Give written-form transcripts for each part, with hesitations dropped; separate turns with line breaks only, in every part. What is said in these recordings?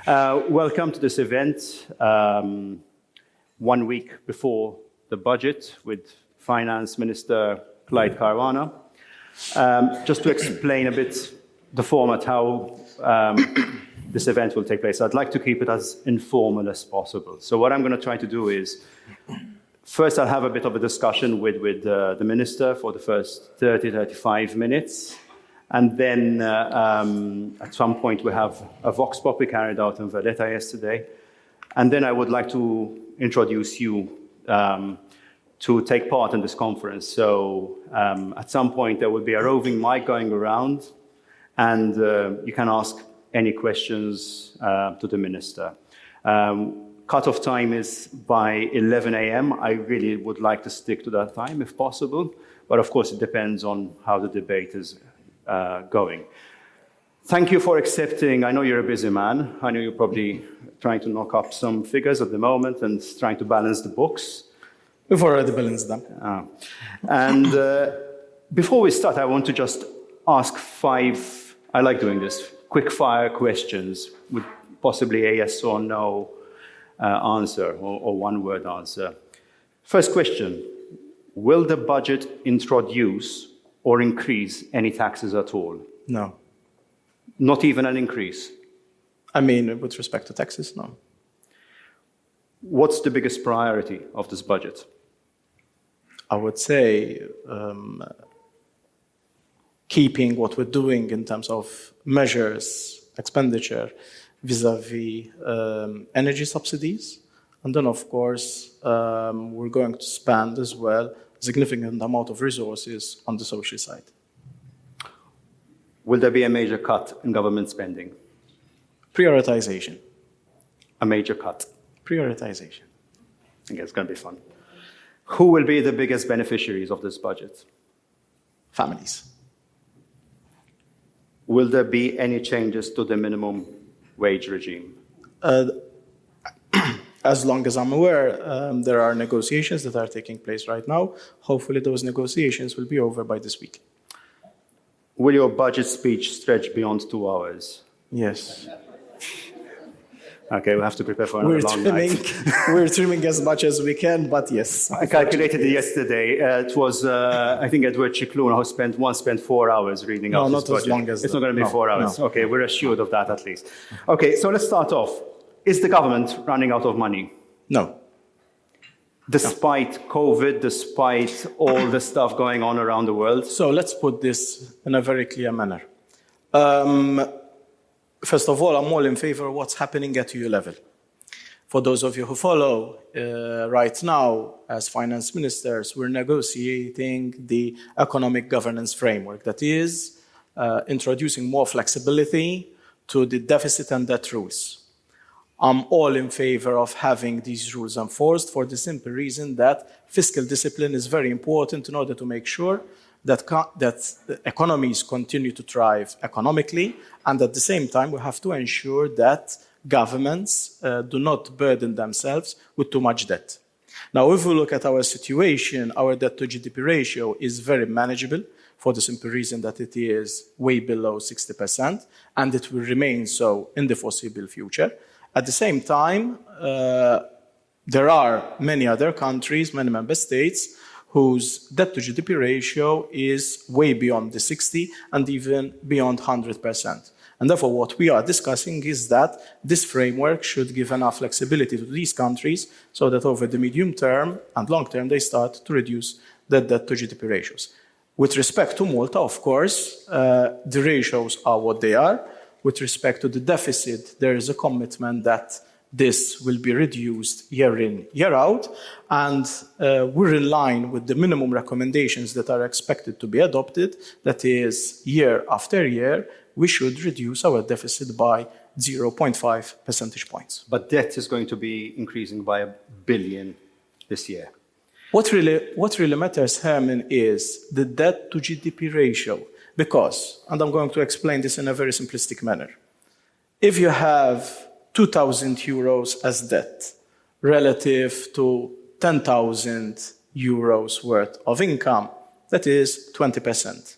Welcome to this event, 1 week before the budget with Finance Minister Clyde Caruana. Just to explain a bit the format, how this event will take place, I'd like to keep it as informal as possible. So what I'm going to try to do is, first I'll have a bit of a discussion with the Minister for the first 30-35 minutes. And then at some point we have a vox pop we carried out in Valletta yesterday. And then I would like to introduce you to take part in this conference. So at some point there will be a roving mic going around, and you can ask any questions to the Minister. Cut-off time is by 11 a.m. I really would like to stick to that time if possible, but of course it depends on how the debate is going. Thank you for accepting. I know you're a busy man. I know you're probably trying to knock up some figures at the moment and trying to balance the books.
We've already balanced them.
And before we start, I want to just ask 5, I like doing this, quick-fire questions with possibly a yes or no answer or one-word answer. First question, will the budget introduce or increase any taxes at all?
No.
Not even an increase?
I mean, with respect to taxes, no.
What's the biggest priority of this budget?
I would say keeping what we're doing in terms of measures, expenditure, vis-a-vis energy subsidies. And then, of course, we're going to spend as well a significant amount of resources on the social side.
Will there be a major cut in government spending?
Prioritization.
A major cut?
Prioritization.
I think it's going to be fun. Who will be the biggest beneficiaries of this budget?
Families.
Will there be any changes to the minimum wage regime?
As long as I'm aware, there are negotiations that are taking place right now. Hopefully those negotiations will be over by this week.
Will your budget speech stretch beyond 2 hours?
Yes.
Okay, we'll have to prepare for another long night.
We're trimming as much as we can, but yes.
I calculated it yesterday. It was, I think, Edward Cicluna who once spent 4 hours reading out his budget.
No, not as long as
It's not going to be 4 hours.
No.
Okay, we're assured of that at least. Okay, so let's start off. Is the government running out of money?
No.
Despite COVID, despite all the stuff going on around the world?
So let's put this in a very clear manner. First of all, I'm all in favor of what's happening at EU level. For those of you who follow, right now, as finance ministers, we're negotiating the economic governance framework, that is, introducing more flexibility to the deficit and debt rules. I'm all in favor of having these rules enforced for the simple reason that fiscal discipline is very important in order to make sure that economies continue to thrive economically, and at the same time we have to ensure that governments do not burden themselves with too much debt. Now, if we look at our situation, our debt to GDP ratio is very manageable for the simple reason that it is way below 60%, and it will remain so in the foreseeable future. At the same time, there are many other countries, many member states, whose debt to GDP ratio is way beyond the 60 and even beyond 100%. And therefore, what we are discussing is that this framework should give enough flexibility to these countries so that over the medium term and long term, they start to reduce their debt to GDP ratios. With respect to Malta, of course, the ratios are what they are. With respect to the deficit, there is a commitment that this will be reduced year in, year out, and we're in line with the minimum recommendations that are expected to be adopted, that is, year after year, we should reduce our deficit by 0.5 percentage points.
But debt is going to be increasing by $1 billion this year.
What really matters, Herman, is the debt to GDP ratio. Because, and I'm going to explain this in a very simplistic manner, if you have 2,000 euros as debt relative to 10,000 euros worth of income, that is 20%.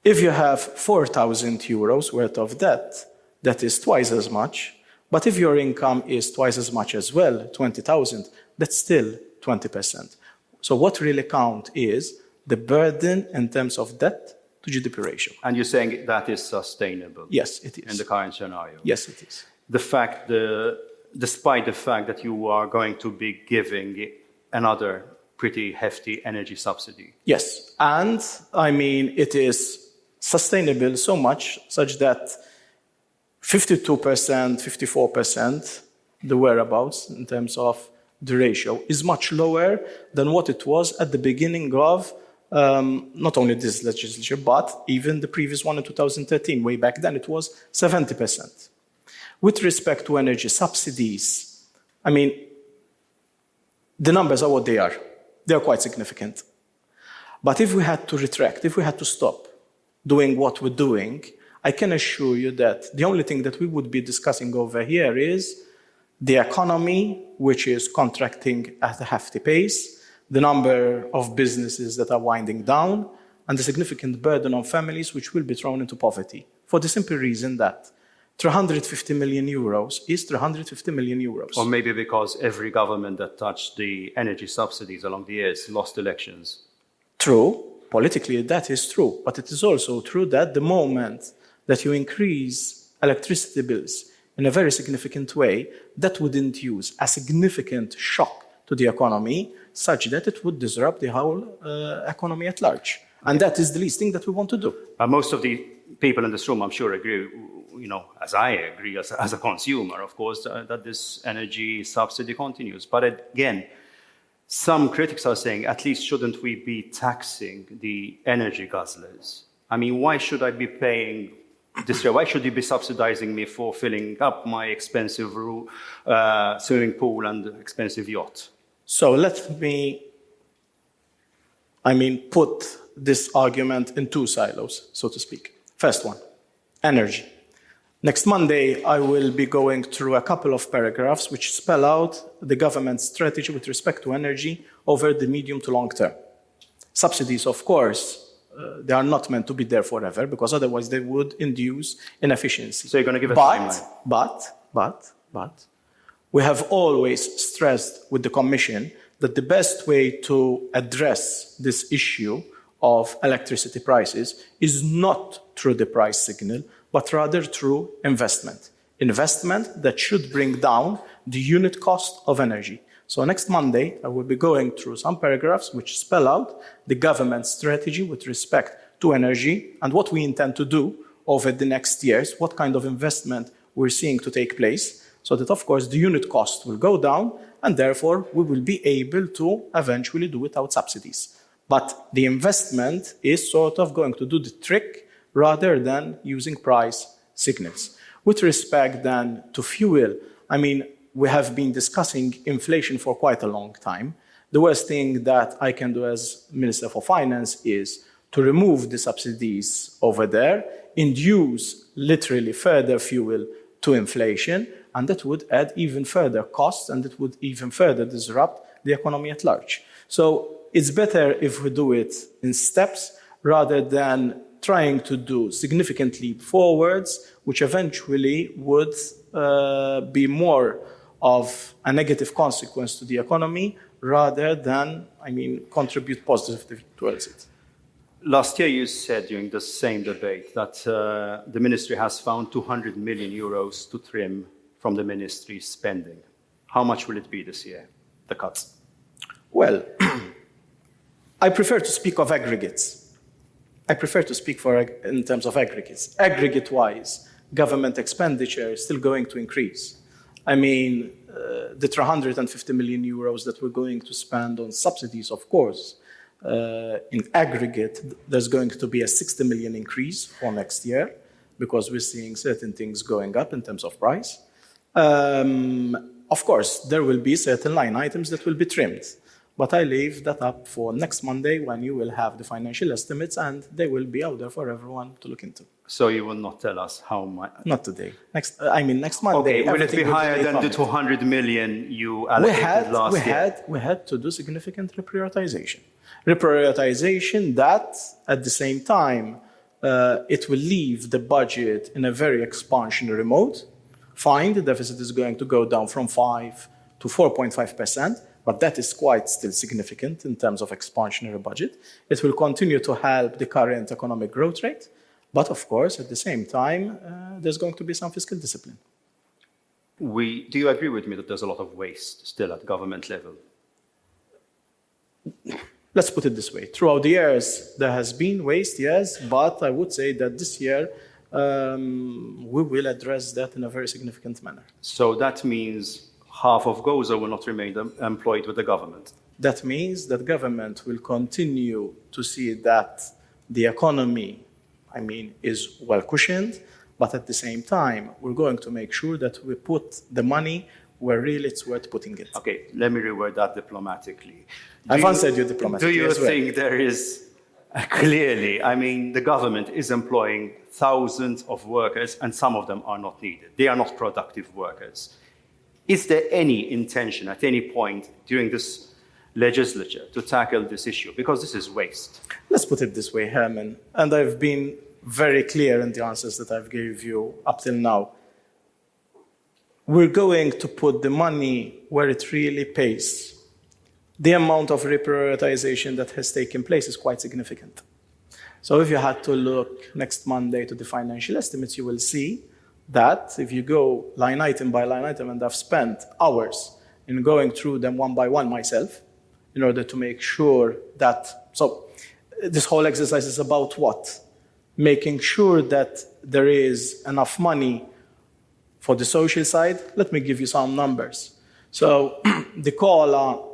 If you have 4,000 euros worth of debt, that is twice as much, But if your income is twice as much as well, 20,000, that's still 20%. So what really counts is the burden in terms of debt to GDP ratio.
And you're saying that is sustainable?
Yes, it is.
In the current scenario?
Yes, it is.
Despite the fact that you are going to be giving another pretty hefty energy subsidy?
Yes, and I mean, it is sustainable so much such that 52%, 54%, the whereabouts in terms of the ratio is much lower than what it was at the beginning of not only this legislature, but even the previous one in 2013. Way back then, it was 70%. With respect to energy subsidies, I mean, the numbers are what they are. They are quite significant. But if we had to retract, if we had to stop doing what we're doing, I can assure you that the only thing that we would be discussing over here is the economy, which is contracting at a hefty pace, the number of businesses that are winding down, and the significant burden on families which will be thrown into poverty. For the simple reason that 350 million euros is 350 million euros.
Or maybe because every government that touched the energy subsidies along the years lost elections.
True. Politically, that is true. But it is also true that the moment that you increase electricity bills in a very significant way, that would induce a significant shock to the economy, such that it would disrupt the whole economy at large. And that is the least thing that we want to do.
Most of the people in this room, I'm sure, agree, as I agree as a consumer, of course, that this energy subsidy continues. But again, some critics are saying, at least shouldn't we be taxing the energy guzzlers? I mean, why should I be paying this way? Why should you be subsidizing me for filling up my expensive swimming pool and expensive yacht?
So let me, put this argument in two silos, so to speak. First one, energy. Next Monday, I will be going through a couple of paragraphs which spell out the government's strategy with respect to energy over the medium to long term. Subsidies, of course, they are not meant to be there forever, because otherwise they would induce inefficiency.
So you're going to give a timeline?
But we have always stressed with the Commission that the best way to address this issue of electricity prices is not through the price signal, but rather through investment. Investment that should bring down the unit cost of energy. So next Monday, I will be going through some paragraphs which spell out the government's strategy with respect to energy and what we intend to do over the next years, what kind of investment we're seeing to take place, so that, of course, the unit cost will go down, and therefore we will be able to eventually do without subsidies. But the investment is sort of going to do the trick rather than using price signals. With respect then to fuel, we have been discussing inflation for quite a long time. The worst thing that I can do as Minister for Finance is to remove the subsidies over there, induce literally further fuel to inflation, and that would add even further costs, and it would even further disrupt the economy at large. So it's better if we do it in steps rather than trying to do significant leap forwards, which eventually would be more of a negative consequence to the economy rather than, contribute positively towards it.
Last year you said during the same debate that the ministry has found 200 million euros to trim from the ministry's spending. How much will it be this year, the cuts?
Well, I prefer to speak of aggregates. I prefer to speak in terms of aggregates. Aggregate-wise, government expenditure is still going to increase. The 350 million euros that we're going to spend on subsidies, of course, in aggregate, there's going to be a 60 million increase for next year because we're seeing certain things going up in terms of price. Of course, there will be certain line items that will be trimmed, but I leave that up for next Monday when you will have the financial estimates and they will be out there for everyone to look into.
So you will not tell us how much?
Not today. Next Monday.
Okay, will it be higher than the 200 million you allocated last year?
We had to do significant reprioritization. Reprioritization that, at the same time, it will leave the budget in a very expansionary mode. Fine, the deficit is going to go down from 5 to 4.5%, but that is quite still significant in terms of expansionary budget. It will continue to help the current economic growth rate, but of course, at the same time, there's going to be some fiscal discipline.
Do you agree with me that there's a lot of waste still at government level?
Let's put it this way. Throughout the years, there has been waste, yes, but I would say that this year, we will address that in a very significant manner.
So that means half of GOZA will not remain employed with the government?
That means that government will continue to see that the economy, is well cushioned, but at the same time, we're going to make sure that we put the money where really it's worth putting it.
Okay, let me reword that diplomatically.
I've answered you diplomatically.
Do you
as well.
think there is clearly, the government is employing thousands of workers and some of them are not needed. They are not productive workers. Is there any intention at any point during this legislature to tackle this issue? Because this is waste.
Let's put it this way, Herman, and I've been very clear in the answers that I've gave you up till now. We're going to put the money where it really pays. The amount of reprioritization that has taken place is quite significant. So if you had to look next Monday to the financial estimates, you will see that if you go line item by line item, and I've spent hours in going through them one by one myself in order to make sure that, so this whole exercise is about what? Making sure that there is enough money for the social side. Let me give you some numbers. So the COLA,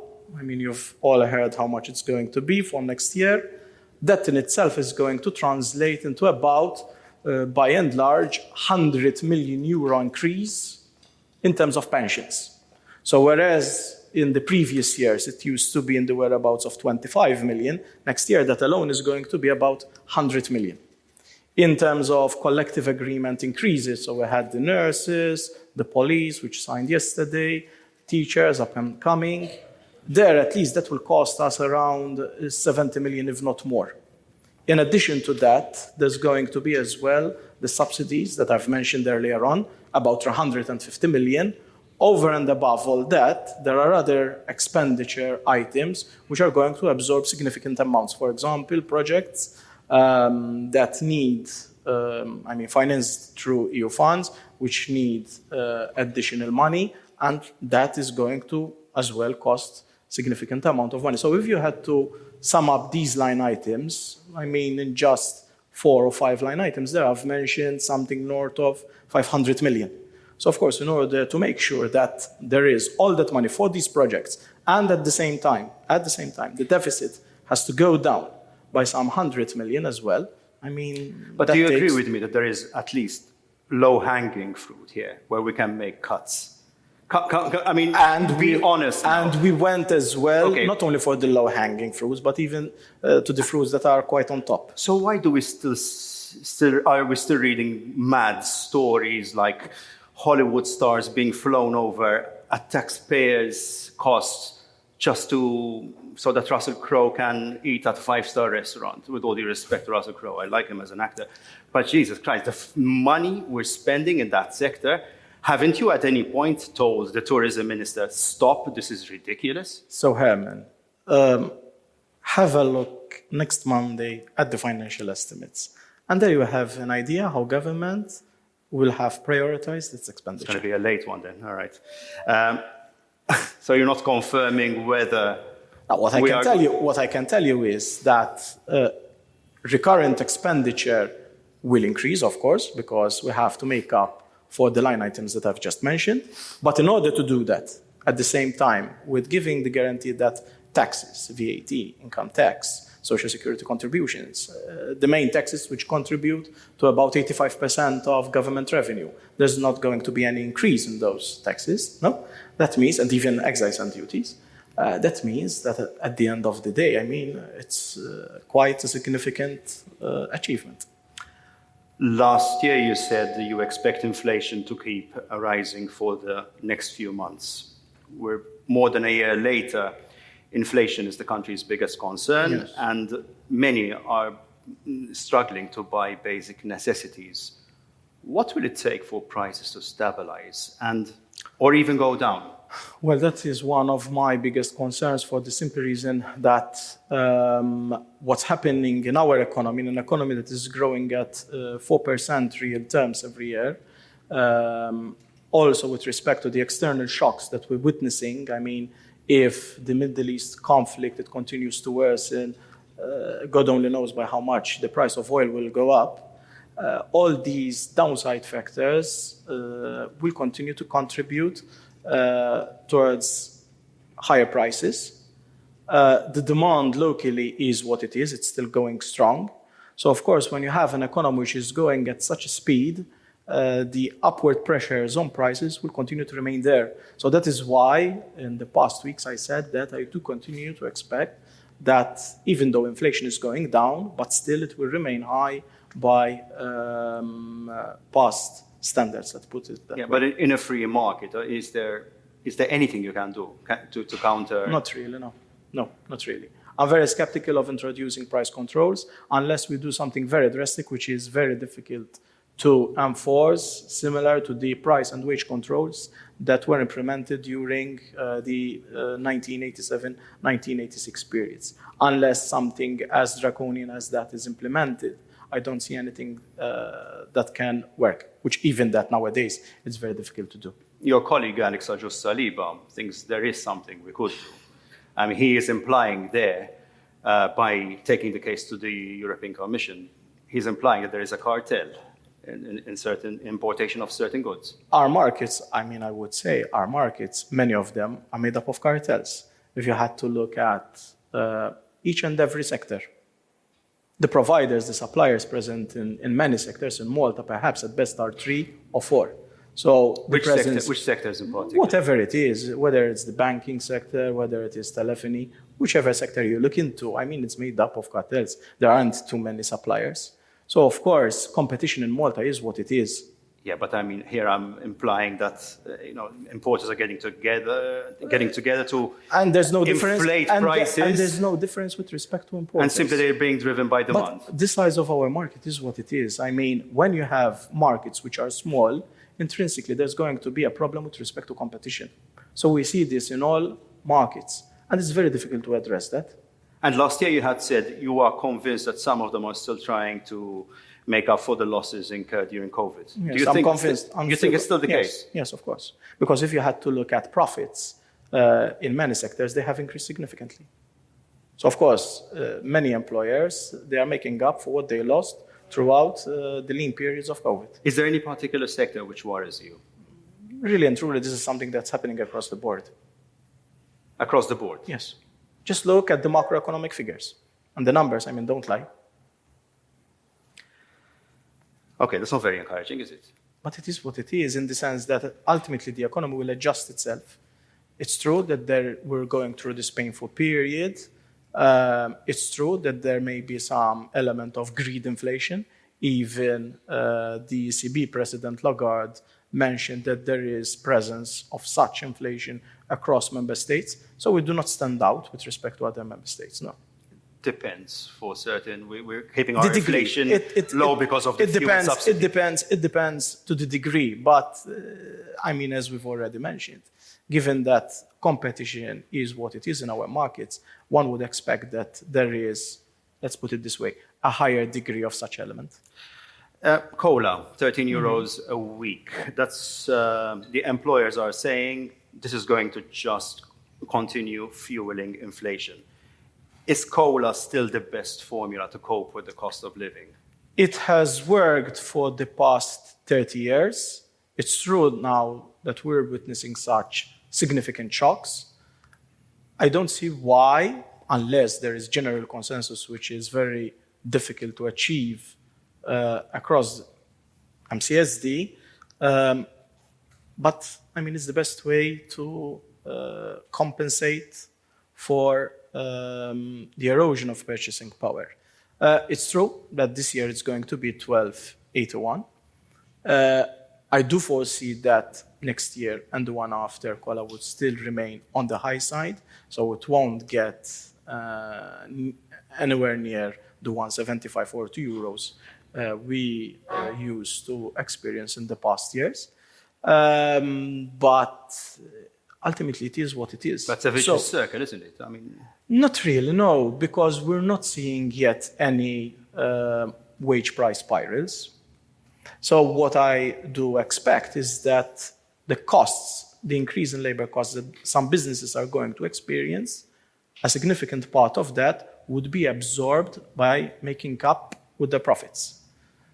you've all heard how much it's going to be for next year. That in itself is going to translate into about, by and large, €100 million increase in terms of pensions. So whereas in the previous years it used to be in the whereabouts of 25 million, next year that alone is going to be about 100 million. In terms of collective agreement increases, so we had the nurses, the police, which signed yesterday, teachers up and coming. There, at least, that will cost us around 70 million, if not more. In addition to that, there's going to be as well the subsidies that I've mentioned earlier on, about 150 million. Over and above all that, there are other expenditure items which are going to absorb significant amounts. For example, projects that need, financed through EU funds, which need additional money, and that is going to as well cost significant amount of money. So if you had to sum up these line items, in just 4 or 5 line items there, I've mentioned something north of 500 million. So of course, in order to make sure that there is all that money for these projects, and at the same time, the deficit has to go down by some 100 million as well.
But do you agree with me that there is at least low-hanging fruit here where we can make cuts? And be honest.
And we went as well, not only for the low-hanging fruits, but even to the fruits that are quite on top.
So why do we are we still reading mad stories like Hollywood stars being flown over at taxpayers' costs just so that Russell Crowe can eat at a 5-star restaurant? With all due respect to Russell Crowe, I like him as an actor. But Jesus Christ, the money we're spending in that sector, haven't you at any point told the tourism minister, stop, this is ridiculous?
So Herman, have a look next Monday at the financial estimates. And there you have an idea how government will have prioritized its expenditure.
It's going to be a late one then, all right. So you're not confirming whether...
Now, what I can tell you is that recurrent expenditure will increase, of course, because we have to make up for the line items that I've just mentioned. But in order to do that, at the same time, with giving the guarantee that taxes, VAT, income tax, social security contributions, the main taxes which contribute to about 85% of government revenue, there's not going to be any increase in those taxes, no? That means, and even excise and duties, that means that at the end of the day, it's quite a significant achievement.
Last year, you said that you expect inflation to keep rising for the next few months. We're more than a year later. Inflation is the country's biggest concern, yes. And many are struggling to buy basic necessities. what will it take for prices to stabilize or even go down?
Well, that is one of my biggest concerns for the simple reason that what's happening in our economy, in an economy that is growing at 4% real terms every year, also with respect to the external shocks that we're witnessing, I mean, if the Middle East conflict, it continues to worsen, God only knows by how much the price of oil will go up. All these downside factors will continue to contribute towards higher prices. The demand locally is what it is. It's still going strong. So, of course, when you have an economy which is going at such a speed, the upward pressures on prices will continue to remain there. So that is why in the past weeks I said that I do continue to expect that even though inflation is going down, but still it will remain high by past standards, let's put it that way.
But in a free market, is there anything you can do to counter?
Not really, no. No, not really. I'm very skeptical of introducing price controls unless we do something very drastic, which is very difficult to enforce, similar to the price and wage controls that were implemented during the 1987-1986 periods. Unless something as draconian as that is implemented, I don't see anything that can work, which even that nowadays, it's very difficult to do.
Your colleague, Alex Ajus-Saliba, thinks there is something we could do. I mean, he is implying there, by taking the case to the European Commission, he's implying that there is a cartel in certain importation of certain goods.
Our markets, I mean, I would say our markets, many of them are made up of cartels. If you had to look at each and every sector, the providers, the suppliers present in many sectors, in Malta perhaps at best are 3 or 4. So
which sectors in particular?
Whatever it is, whether it's the banking sector, whether it is telephony, whichever sector you look into, I mean, it's made up of cartels. There aren't too many suppliers. So, of course, competition in Malta is what it is.
Yeah, but I mean, here I'm implying that importers are getting together to
and there's no
inflate prices.
And there's no difference with respect to importers.
And simply they're being driven by demand.
But the size of our market is what it is. I mean, when you have markets which are small, intrinsically there's going to be a problem with respect to competition. So we see this in all markets, and it's very difficult to address that.
And last year you had said you are convinced that some of them are still trying to make up for the losses incurred during COVID.
Yes,
Do you
I'm
think
convinced.
You think it's still the case?
Yes, of course. Because if you had to look at profits in many sectors, they have increased significantly. So, of course, many employers, they are making up for what they lost throughout the lean periods of COVID.
Is there any particular sector which worries you?
Really and truly, this is something that's happening across the board.
Across the board?
Yes. Just look at the macroeconomic figures. And the numbers, I mean, don't lie.
Okay, that's not very encouraging, is it?
But it is what it is in the sense that ultimately the economy will adjust itself. It's true that we're going through this painful period. It's true that there may be some element of greed inflation. Even the ECB President Lagarde mentioned that there is presence of such inflation across member states. So we do not stand out with respect to other member states, no.
Depends for certain. We're keeping our inflation low because of the fuel subsidy.
It depends to the degree. But, I mean, as we've already mentioned, given that competition is what it is in our markets, one would expect that there is, let's put it this way, a higher degree of such element.
Cola, 13 euros a week. That's the employers are saying this is going to just continue fueling inflation. Is cola still the best formula to cope with the cost of living?
It has worked for the past 30 years. It's true now that we're witnessing such significant shocks. I don't see why, unless there is general consensus, which is very difficult to achieve across MCSD. But, I mean, it's the best way to compensate for the erosion of purchasing power. It's true that this year it's going to be 12.81. I do foresee that next year and the one after, cola would still remain on the high side, so it won't get anywhere near the 1.75 or 2 euros we used to experience in the past years. But ultimately, it is what it is.
That's a vicious circle, isn't it? I mean,
not really, no, because we're not seeing yet any wage price spirals. So what I do expect is that the costs, the increase in labor costs that some businesses are going to experience, a significant part of that would be absorbed by making up with the profits.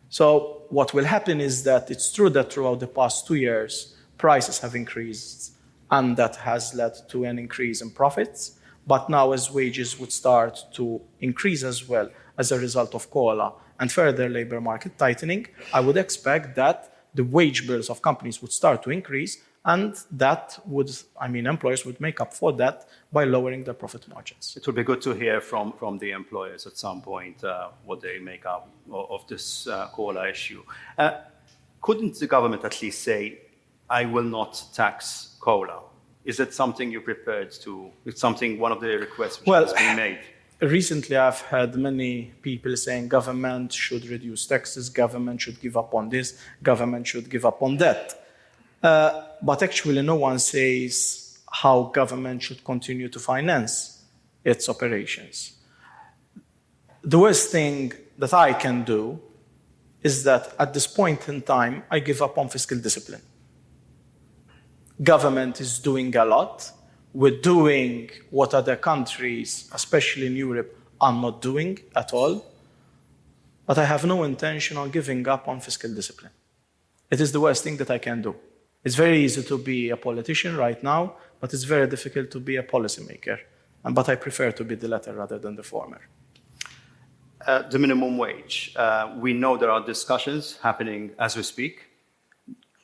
So what will happen is that it's true that throughout the past 2 years, prices have increased, and that has led to an increase in profits. But now as wages would start to increase as well as a result of COLA and further labor market tightening, I would expect that the wage bills of companies would start to increase, and that would, employers would make up for that by lowering their profit margins.
it would be good to hear from the employers at some point what they make up of this COLA issue. Couldn't the government at least say, I will not tax COLA? Is that something you're prepared to? It's something, one of the requests which has been made.
Recently, I've had many people saying government should reduce taxes, government should give up on this, government should give up on that. But actually, no one says how government should continue to finance its operations. The worst thing that I can do is that at this point in time, I give up on fiscal discipline. Government is doing a lot. We're doing what other countries, especially in Europe, are not doing at all. But I have no intention of giving up on fiscal discipline. It is the worst thing that I can do. It's very easy to be a politician right now, but it's very difficult to be a policymaker. But I prefer to be the latter rather than the former.
The minimum wage. We know there are discussions happening as we speak.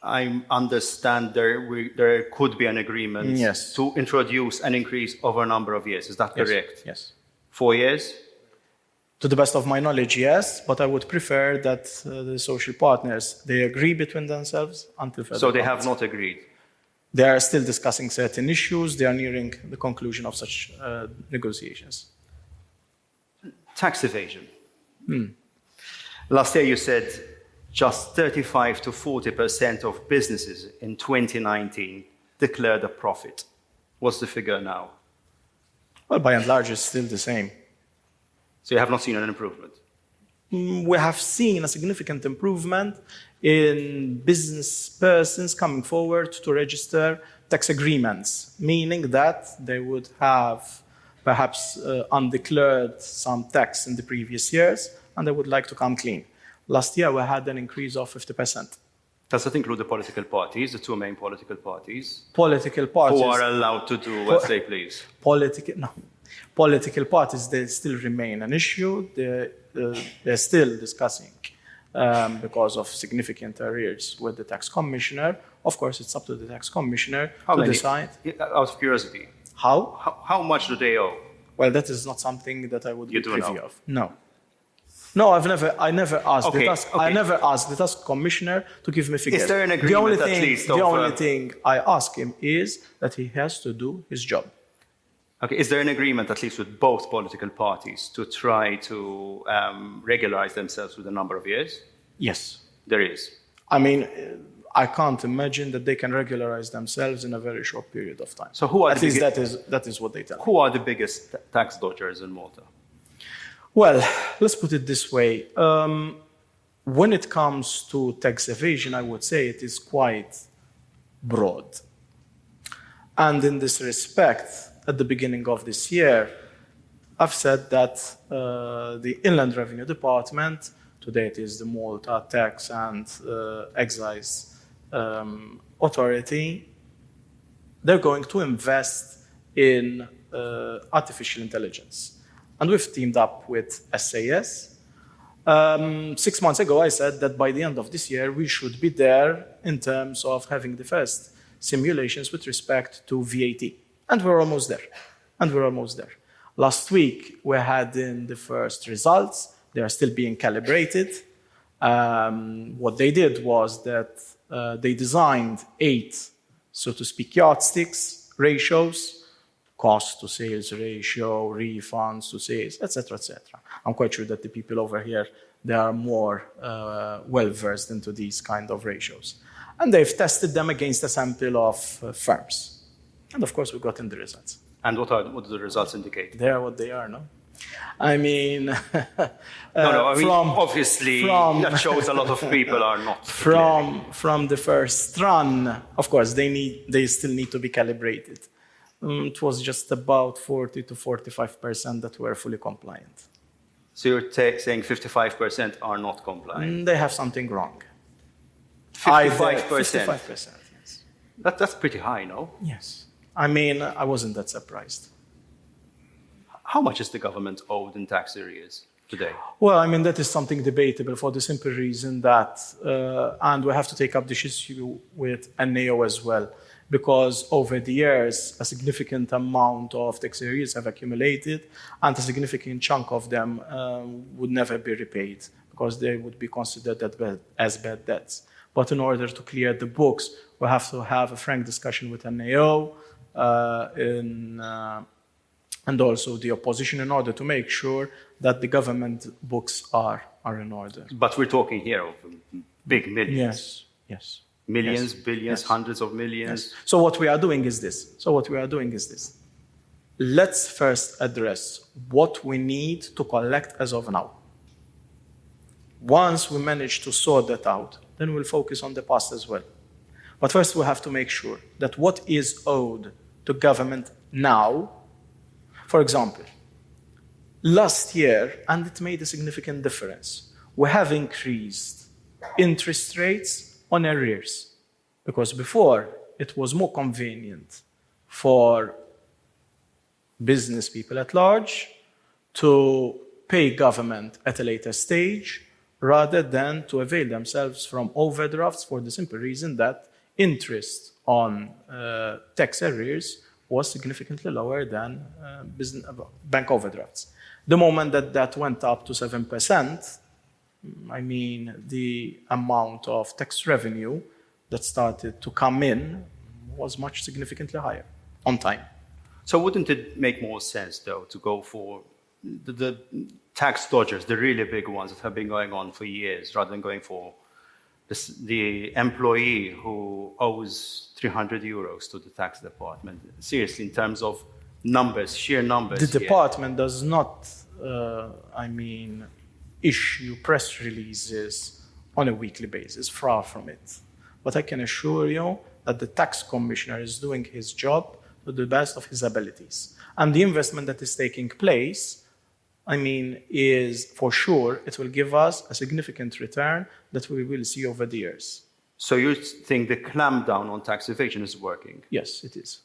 I understand there could be an agreement to introduce an increase over a number of years. Is that correct?
Yes.
4 years?
To the best of my knowledge, yes, but I would prefer that the social partners, they agree between themselves until further.
So they have not agreed?
They are still discussing certain issues. They are nearing the conclusion of such negotiations.
Tax evasion. Last year you said just 35 to 40% of businesses in 2019 declared a profit. What's the figure now?
Well, by and large, it's still the same.
So you have not seen an improvement?
We have seen a significant improvement in business persons coming forward to register tax agreements, meaning that they would have perhaps undeclared some tax in the previous years, and they would like to come clean. Last year, we had an increase of 50%.
Does that include the political parties, the two main political parties?
Political parties.
Who are allowed to do as they please?
Political parties, they still remain an issue. They're still discussing because of significant arrears with the tax commissioner. Of course, it's up to the tax commissioner to decide.
Out of curiosity. How much do they owe?
Well, that is not something that I would be privy of. No.
No,
I never asked I never asked the tax commissioner to give me figures.
Is there an agreement
the only thing I ask him is that he has to do his job.
Okay, is there an agreement at least with both political parties to try to regularize themselves with a number of years?
Yes.
There is.
I can't imagine that they can regularize themselves in a very short period of time.
So who are
at least that is what they tell me.
Who are the biggest tax dodgers in Malta?
Well, let's put it this way. When it comes to tax evasion, I would say it is quite broad. And in this respect, at the beginning of this year, I've said that the Inland Revenue Department, today it is the Malta Tax and Excise Authority, they're going to invest in artificial intelligence. And we've teamed up with SAS. 6 months ago, I said that by the end of this year, we should be there in terms of having the first simulations with respect to VAT. And we're almost there. Last week, we had in the first results. They are still being calibrated. What they did was that they designed 8, so to speak, yardsticks, ratios, cost to sales ratio, refunds to sales, etc., etc. I'm quite sure that the people over here they are more well-versed into these kind of ratios. And they've tested them against a sample of firms. And of course, we got in the results.
And what do the results indicate?
They are what they are, no? I mean,
obviously, that shows a lot of people are not.
From the first run, of course, they still need to be calibrated. It was just about 40 to 45% that were fully compliant.
So you're saying 55% are not compliant?
They have something wrong.
55%?
55%, yes.
That's pretty high, no?
Yes. I mean, I wasn't that surprised.
How much is the government owed in tax arrears today?
Well, I mean, that is something debatable for the simple reason that, and we have to take up this issue with NAO as well, because over the years, a significant amount of tax arrears have accumulated, and a significant chunk of them would never be repaid because they would be considered as bad debts. But in order to clear the books, we have to have a frank discussion with NAO and also the opposition in order to make sure that the government books are in order.
But we're talking here of big millions.
Yes.
Millions,
yes.
billions,
yes.
hundreds of millions.
Yes. So what we are doing is this. Let's first address what we need to collect as of now. Once we manage to sort that out, then we'll focus on the past as well. But first we have to make sure that what is owed to government now, for example, last year, and it made a significant difference, we have increased interest rates on arrears. Because before, it was more convenient for business people at large to pay government at a later stage rather than to avail themselves from overdrafts for the simple reason that interest on tax arrears was significantly lower than bank overdrafts. The moment that went up to 7%, I mean, the amount of tax revenue that started to come in was much significantly higher on time.
So wouldn't it make more sense, though, to go for the tax dodgers, the really big ones that have been going on for years, rather than going for the employee who owes 300 euros to the tax department? Seriously, in terms of numbers, sheer numbers.
The department does not, issue press releases on a weekly basis, far from it. But I can assure you that the tax commissioner is doing his job to the best of his abilities. And the investment that is taking place, is for sure, it will give us a significant return that we will see over the years.
So you think the clampdown on tax evasion is working?
Yes, it is.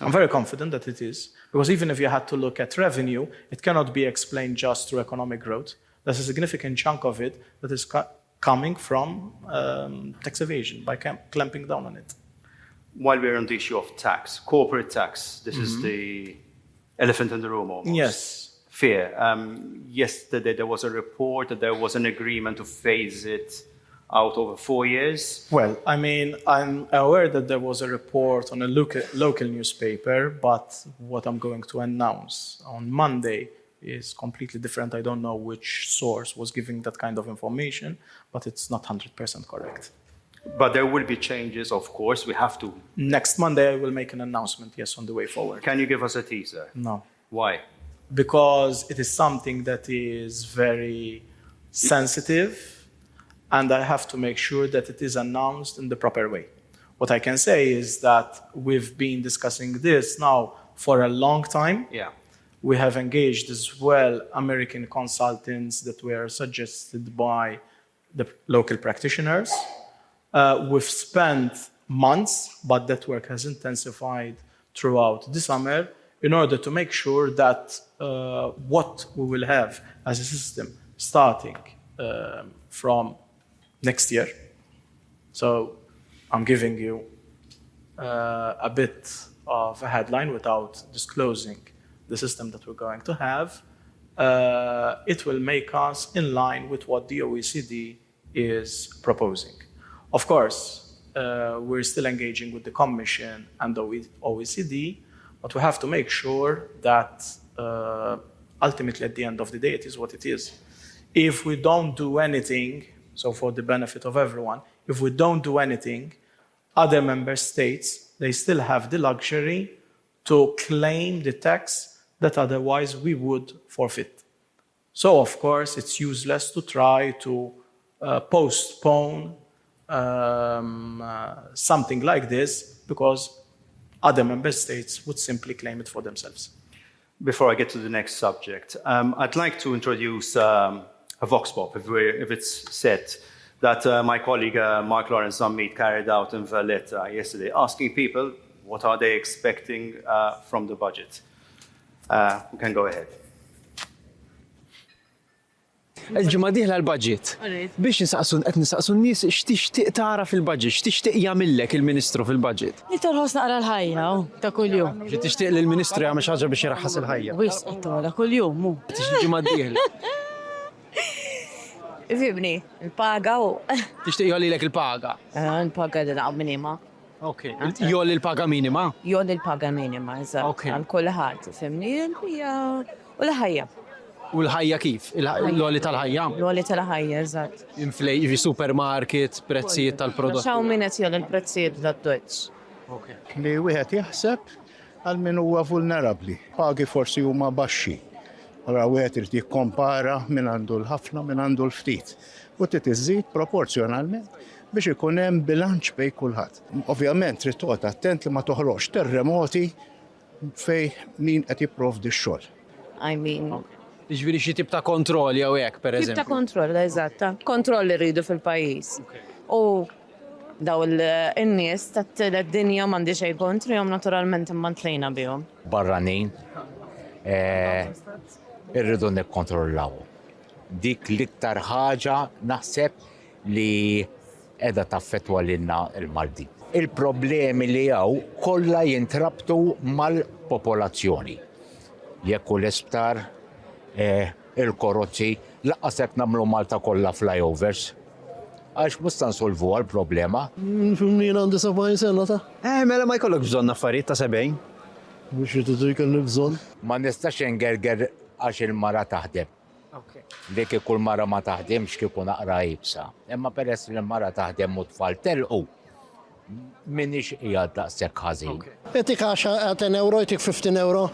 I'm very confident that it is, because even if you had to look at revenue, it cannot be explained just through economic growth. There's a significant chunk of it that is coming from tax evasion by clamping down on it.
While we're on the issue of tax, corporate tax, this is the elephant in the room almost.
Yes.
Fear. Yesterday there was a report that there was an agreement to phase it out over 4 years.
Well, I'm aware that there was a report on a local newspaper, but what I'm going to announce on Monday is completely different. I don't know which source was giving that kind of information, but it's not 100% correct.
But there will be changes, of course. We have to.
Next Monday, I will make an announcement, yes, on the way forward.
Can you give us a teaser?
No.
Why?
Because it is something that is very sensitive, and I have to make sure that it is announced in the proper way. What I can say is that we've been discussing this now for a long time.
Yeah.
We have engaged as well American consultants that were suggested by the local practitioners. We've spent months, but that work has intensified throughout the summer in order to make sure that what we will have as a system starting from next year. So I'm giving you a bit of a headline without disclosing the system that we're going to have. It will make us in line with what the OECD is proposing. Of course, we're still engaging with the Commission and the OECD, but we have to make sure that ultimately at the end of the day, it is what it is. If we don't do anything, so for the benefit of everyone, if we don't do anything, other member states, they still have the luxury to claim the tax that otherwise we would forfeit. So, of course, it's useless to try to postpone something like this because other member states would simply claim it for themselves.
Before I get to the next subject, I'd like to introduce a vox pop, if it's set, that my colleague Mark Lawrence Zammit carried out in Valletta yesterday, asking people what are they expecting from the budget. We can go ahead.
Il-ġimgħa dieħla l-budget. Biex qed nisaqsu n-nies x'tixtieq tara fil-budget, x'tixtieq jagħmilek il-Ministru fil-budget.
Nitolħos naqra l-ħajja ta' kuljum.
Xi tixtieq li l-Ministru jagħmel xi ħaġa biex jiraħħas il-ħajja.
Wis qittola kuljum mu.
Ġimgħa dieħla.
Fibni, il-paga u.
Tixtieq jgħallilek il-paga.
Il-paga li naqgħu minima.
Okay. Jgħolli il-paga minima?
Jgħolli il-paga minima, eżatt. Għal kulħadd, fimni, u l-ħajja.
U l-ħajja kif? L-għoli tal-ħajja?
L-għoli tal-ħajja, eżatt.
Inflej, supermarket, prezzijiet tal-prodotti.
Xaw minnet jgħolli l-prezzijiet tad-Deutsch.
Li wieħed jaħseb għal min huwa vulnerabbli. Pagi forsi huma baxxi. Allora wieħed irid jikkompara min għandu l-ħafna min għandu l-ftit. U trid iżżid proporzjonalment biex ikun hemm bilanċ bejn kulħadd. Ovvjament trid toqgħod attent li ma toħroġ terremoti fejn min qed jipprovdi x-xogħol.
I mean.
Ġifieri xi tip ta' kontroll jew hekk pereżempju.
Tip ta' kontroll, eżatt. Kontroll rridu fil-pajjiż. U daw in-nies tad-dinja m'għandi xejn kontrihom naturalment imma ntlejna bihom.
Barranin irridu nikkontrollaw. Dik l-iktar ħaġa naħseb li qiegħda taffettwa lilna l-Malti. Il-problemi li hawn kollha jintrabtu mal-popolazzjoni. Jekk l-isptar il-korrozzi laqqas hekk nagħmlu Malta kollha flyovers. Għax mhux nsolvu għall-problema.
Jien għandi 70 sena ta'.
Mela ma jkollok bżonn affarijiet ta' 70.
Biex jtidu jkollu bżonn.
Ma nistax ingerger għax il-mara taħdem. Dik kull mara ma taħdemx kieku naqra jibsa. Imma peress li l-mara taħdem u tfal telqu minix hija daqshekk ħażin.
Etik 10 euro, etik 15 euro.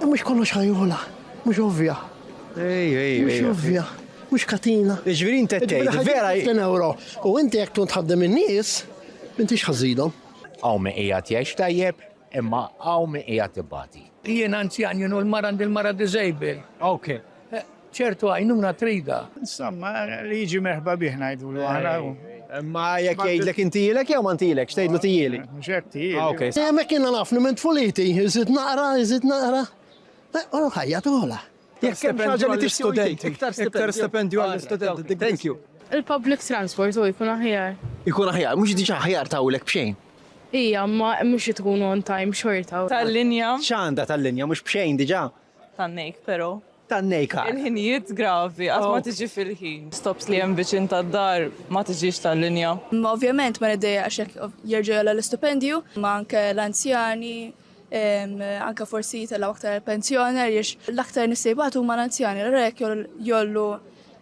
Mhux kollox ħajjola, mhux ovvja. Mhux ovvja, mhux katina.
Ġifieri inti qed tgħid vera
15 euro. U inti jekk tkun tħaddem in-nies, m'intix ħażidhom.
Hawn min qiegħed jgħix tajjeb, imma hawn min qiegħed ibati.
Jien anzjan, jien u l-mara il-mara disabled.
Okay.
ċertu għajnuna trida.
Insomma, li jiġi merħba bih ngħidulu aħna.
Ma jekk jgħidlek intilek jew ma ntilek, x'tgħidlu tieli?
Mhux hekk tieli.
Okay.
Hemmhekk kienna nafnu minn tfuliti, iżid naqra. Ħajja tola.
Jekk hemm ħaġa li tistudenti. Iktar stipendju għall-istudenti. Thank you.
Il-public transport u jkun aħjar.
Ikun aħjar, mhux diġà aħjar tawlek b'xejn.
Ija, ma mhux tkun on time xorta.
Tal-linja.
X'għandha tal-linja mhux b'xejn diġà.
Tan-nejk, però.
Tan-nejka.
Il-ħinijiet gravi, għaz ma tiġi fil-ħin. Stops li hemm viċin tad-dar ma tiġix tal-linja.
Ovvjament ma niddejjaqx jekk jerġgħu l-istipendju, ma anke l-anzjani, anke forsi jitellgħu aktar pensjoner għaliex l-aktar nissejbatu huma l-anzjani, l-rek jollu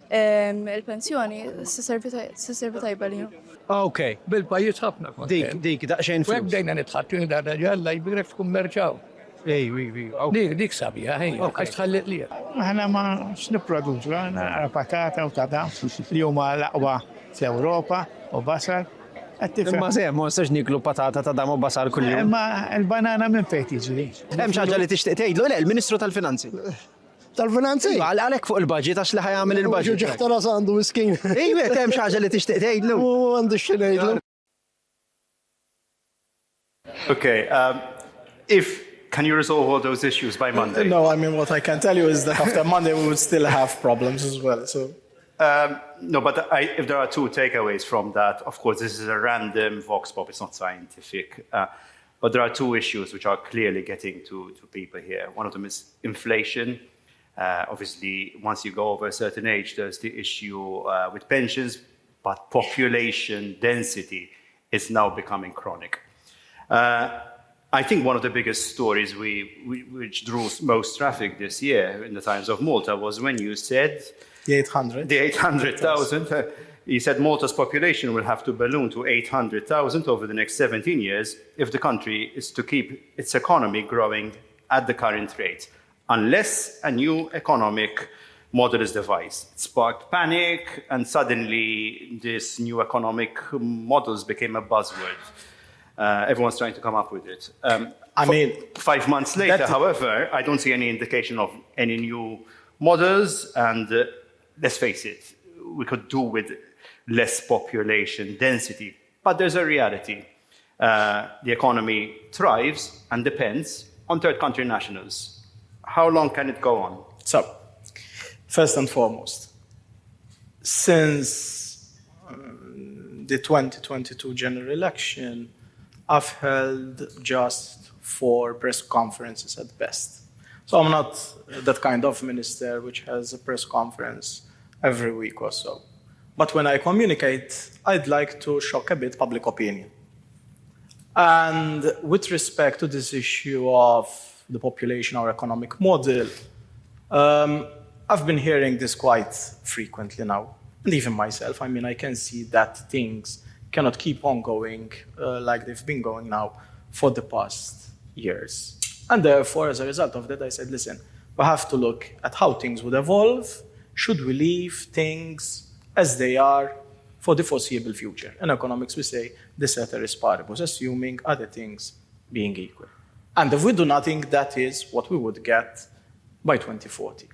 il-pensjoni s-servi tajba li.
Okay.
Bil-pajjiż ħafna.
Dik daqsxejn
Wek dejna nitħattu darda ġalla jbirek f'kummerċaw. Dik sabija, għax tħallit li.
Aħna ma x'nipproduċu, għandna patata u tada li huma l-aqwa fl-Ewropa u basal.
Imma sehem ma nistax niklu patata ta' dam u basal kuljum.
Imma l-banana minn fejn tiġri.
Hemm xi ħaġa li tixtieq tgħidlu le l-Ministru tal-Finanzi.
Tal-finanzi?
Għalhekk fuq il-budget għax li ħajamel il-budget.
Ġeħtara għandu miskin.
Ejwek hemm xi ħaġa li tixtieq tgħidlu.
U għandu x'ngħidlu.
Okay, can you resolve all those issues by Monday?
No, I mean, what I can tell you is that after Monday we would still have problems as well. So.
No, but if there are two takeaways from that, of course, this is a random vox pop, it's not scientific. But there are two issues which are clearly getting to people here. One of them is inflation. Obviously, once you go over a certain age, there's the issue with pensions, but population density is now becoming chronic. I think one of the biggest stories which drew most traffic this year in the Times of Malta was when you said
The 800.
The 800,000. He said Malta's population will have to balloon to 800,000 over the next 17 years if the country is to keep its economy growing at the current rate, unless a new economic model is devised. It sparked panic, and suddenly this new economic models became a buzzword. Everyone's trying to come up with it. 5 months later, however, I don't see any indication of any new models, and let's face it, we could do with less population density. But there's a reality. The economy thrives and depends on third country nationals. How long can it go on?
So, first and foremost, since the 2022 general election, I've held just 4 press conferences at best. So I'm not that kind of minister which has a press conference every week or so. But when I communicate, I'd like to shock a bit public opinion. And with respect to this issue of the population or economic model, I've been hearing this quite frequently now. And even myself, I can see that things cannot keep on going like they've been going now for the past years. And therefore, as a result of that, I said, listen, we have to look at how things would evolve. Should we leave things as they are for the foreseeable future? In economics, we say the ceteris paribus, assuming other things being equal. And if we do nothing, that is what we would get by 2040.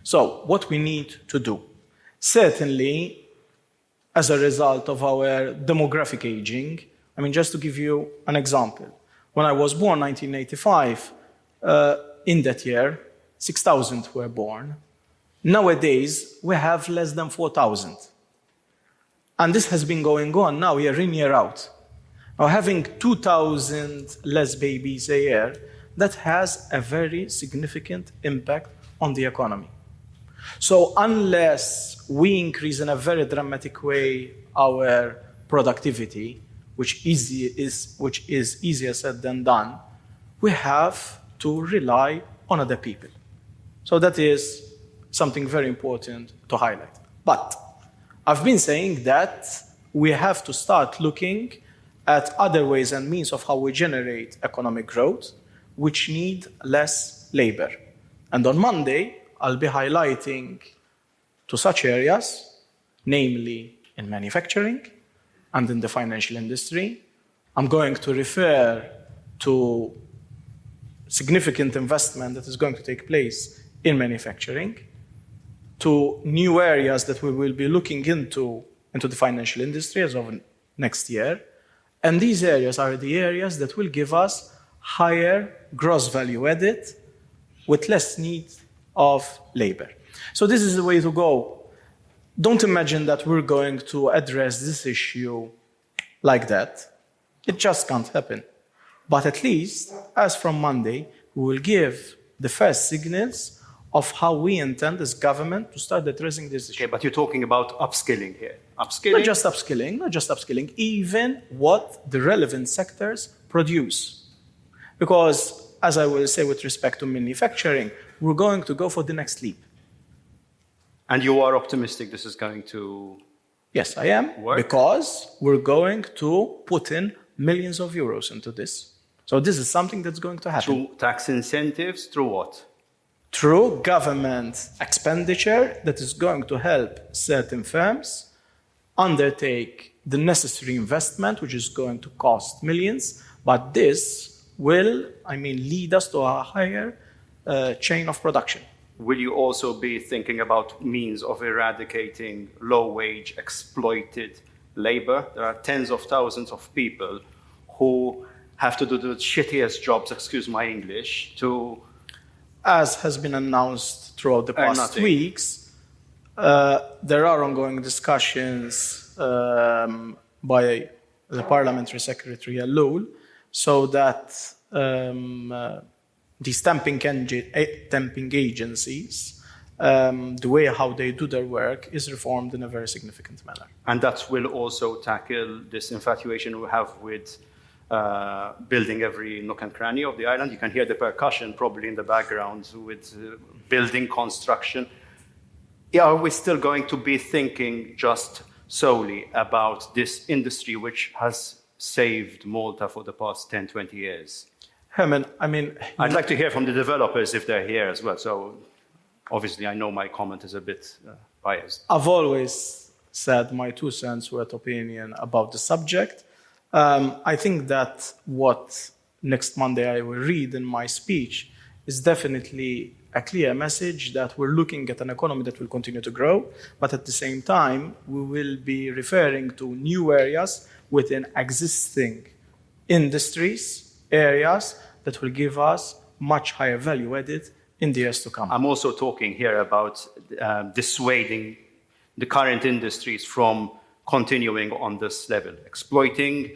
So what we need to do, certainly as a result of our demographic aging, just to give you an example, when I was born, 1985, in that year, 6,000 were born. Nowadays, we have less than 4,000. And this has been going on now, year in, year out. Now, having 2,000 less babies a year, that has a very significant impact on the economy. So unless we increase in a very dramatic way our productivity, which is easier said than done, we have to rely on other people. So that is something very important to highlight. But I've been saying that we have to start looking at other ways and means of how we generate economic growth, which need less labor. And on Monday, I'll be highlighting to such areas, namely in manufacturing and in the financial industry. I'm going to refer to significant investment that is going to take place in manufacturing, to new areas that we will be looking into the financial industry as of next year. And these areas are the areas that will give us higher gross value added with less need of labor. So this is the way to go. Don't imagine that we're going to address this issue like that. It just can't happen. But at least, as from Monday, we will give the first signals of how we intend as government to start addressing this issue.
Okay, but you're talking about upskilling here. Upskilling?
Not just upskilling, even what the relevant sectors produce. Because, as I will say with respect to manufacturing, we're going to go for the next leap.
And you are optimistic this is going to
Yes, I am,
work?
Because we're going to put in millions of euros into this. So this is something that's going to happen.
Through tax incentives, through what?
Through government expenditure that is going to help certain firms undertake the necessary investment, which is going to cost millions, but this will, lead us to a higher chain of production.
Will you also be thinking about means of eradicating low-wage, exploited labor? There are tens of thousands of people who have to do the shittiest jobs, excuse my English, to...
As has been announced throughout the past weeks, there are ongoing discussions by the Parliamentary Secretary Alul so that these temping agencies, the way how they do their work is reformed in a very significant manner.
And that will also tackle this infatuation we have with building every nook and cranny of the island. You can hear the percussion probably in the background with building construction. are we still going to be thinking just solely about this industry which has saved Malta for the past 10, 20 years?
Herman, I mean...
I'd like to hear from the developers if they're here as well. So obviously I know my comment is a bit biased.
I've always said my 2 cents worth opinion about the subject. I think that what next Monday I will read in my speech is definitely a clear message that we're looking at an economy that will continue to grow, but at the same time, we will be referring to new areas within existing industries, areas that will give us much higher value added in the years to come.
I'm also talking here about dissuading the current industries from continuing on this level, exploiting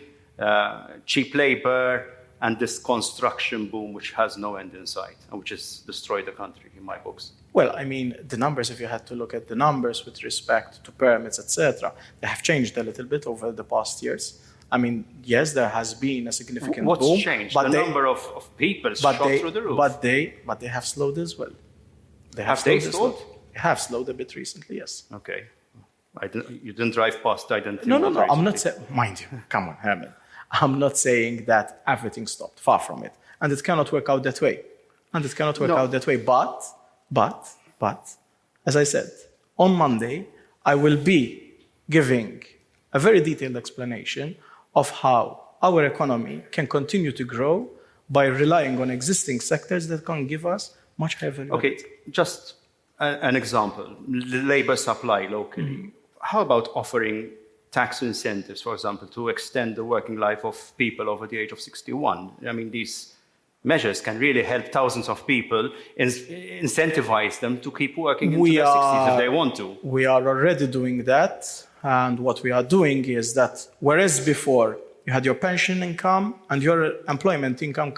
cheap labor, and this construction boom, which has no end in sight, and which has destroyed the country, in my books.
Well, I mean, the numbers, if you had to look at the numbers with respect to permits, etc., they have changed a little bit over the past years. I mean, yes, there has been a significant
What's
boom.
changed? The number of people shot through the roof.
But they have slowed as well. They
have slowed?
They have slowed a bit recently, yes.
Okay. You didn't drive past, I didn't think.
No, I'm not saying, mind you, come on, Herman. I'm not saying that everything stopped, far from it. And it cannot work out that way. But, as I said, on Monday, I will be giving a very detailed explanation of how our economy can continue to grow by relying on existing sectors that can give us much higher value.
Okay, just an example, labor supply locally. Mm-hmm. How about offering tax incentives, for example, to extend the working life of people over the age of 61? I mean, these measures can really help thousands of people, incentivize them to keep working into their 60s if they want to.
We are already doing that. And what we are doing is that whereas before you had your pension income and your employment income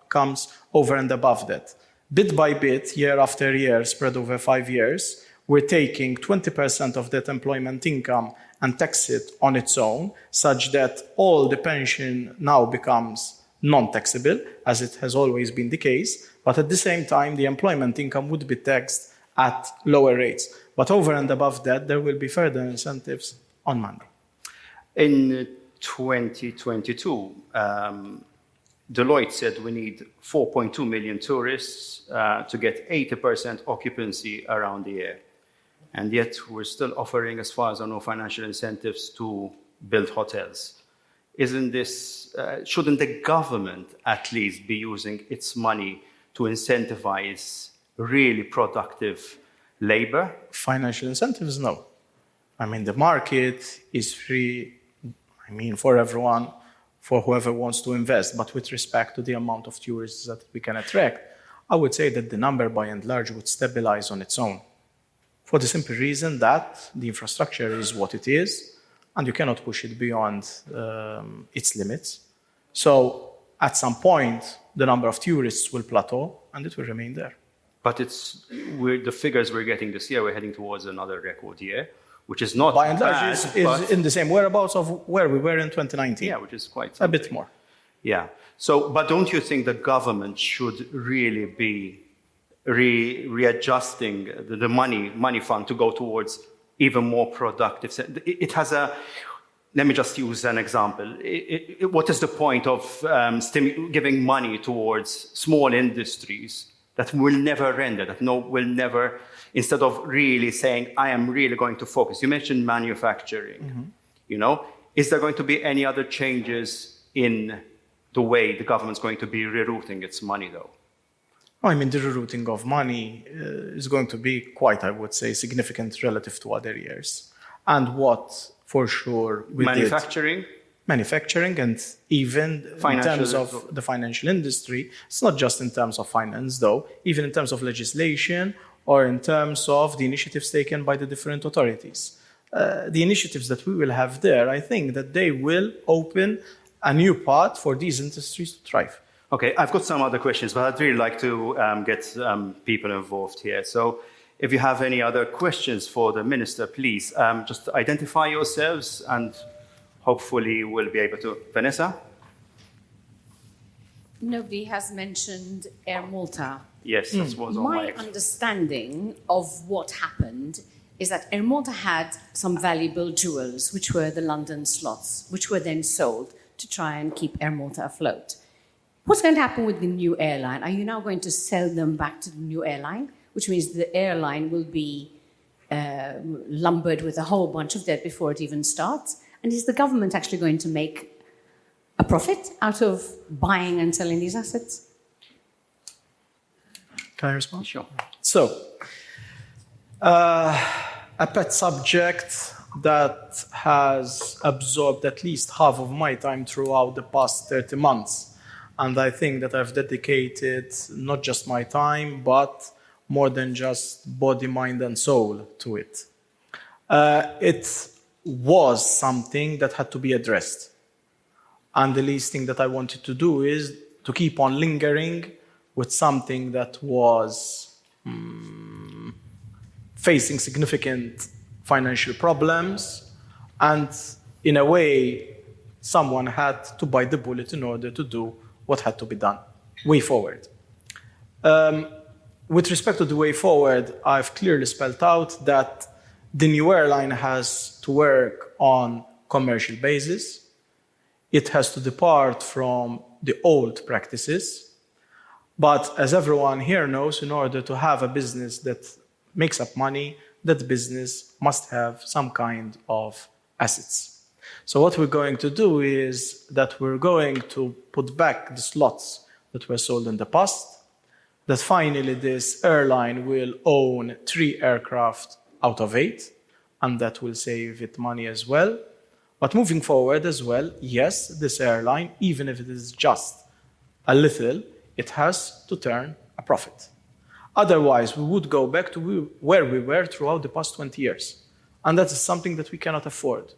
comes over and above that, bit by bit, year after year, spread over 5 years, we're taking 20% of that employment income and tax it on its own, such that all the pension now becomes non-taxable, as it has always been the case, but at the same time, the employment income would be taxed at lower rates. But over and above that, there will be further incentives on Monday.
In 2022, Deloitte said we need 4.2 million tourists to get 80% occupancy around the year. And yet we're still offering, as far as I know, financial incentives to build hotels. Isn't this, shouldn't the government at least be using its money to incentivize really productive labor?
Financial incentives, no. I mean, the market is free, I mean, for everyone, for whoever wants to invest. But with respect to the amount of tourists that we can attract, I would say that the number, by and large, would stabilize on its own. For the simple reason that the infrastructure is what it is, and you cannot push it beyond its limits. So at some point, the number of tourists will plateau, and it will remain there.
But the figures we're getting this year, we're heading towards another record year, which is not
by and large
bad,
is in the same whereabouts of where we were in 2019.
Yeah, which is quite
something. A bit more.
Yeah. So, but don't you think the government should really be readjusting the money fund to go towards even more productive? It has a. Let me just use an example. What is the point of giving money towards small industries that will never render, will never, instead of really saying, I am really going to focus. You mentioned manufacturing, Is there going to be any other changes in the way the government's going to be rerouting its money, though?
I mean, the rerouting of money is going to be quite, I would say, significant relative to other years. And what, for sure, we
Manufacturing?
Manufacturing, and even in terms of the financial industry. It's not just in terms of finance, though, even in terms of legislation or in terms of the initiatives taken by the different authorities. The initiatives that we will have there, I think that they will open a new path for these industries to thrive.
Okay, I've got some other questions, but I'd really like to get people involved here. So if you have any other questions for the Minister, please just identify yourselves and hopefully we'll be able to. Vanessa?
Nobody has mentioned Air Malta.
Yes, that was on my
understanding of what happened is that Air Malta had some valuable jewels, which were the London slots, which were then sold to try and keep Air Malta afloat. What's going to happen with the new airline? Are you now going to sell them back to the new airline, which means the airline will be lumbered with a whole bunch of debt before it even starts? And is the government actually going to make a profit out of buying and selling these assets?
Can I respond?
Sure.
So, a pet subject that has absorbed at least half of my time throughout the past 30 months. And I think that I've dedicated not just my time, but more than just body, mind, and soul to it. It was something that had to be addressed. And the least thing that I wanted to do is to keep on lingering with something that was facing significant financial problems. And in a way, someone had to bite the bullet in order to do what had to be done. Way forward. With respect to the way forward, I've clearly spelled out that the new airline has to work on commercial basis. It has to depart from the old practices. But as everyone here knows, in order to have a business that makes up money, that business must have some kind of assets. So what we're going to do is that we're going to put back the slots that were sold in the past, that finally this airline will own 3 aircraft out of 8, and that will save it money as well. But moving forward as well, yes, this airline, even if it is just a little, it has to turn a profit. Otherwise, we would go back to where we were throughout the past 20 years. And that is something that we cannot afford.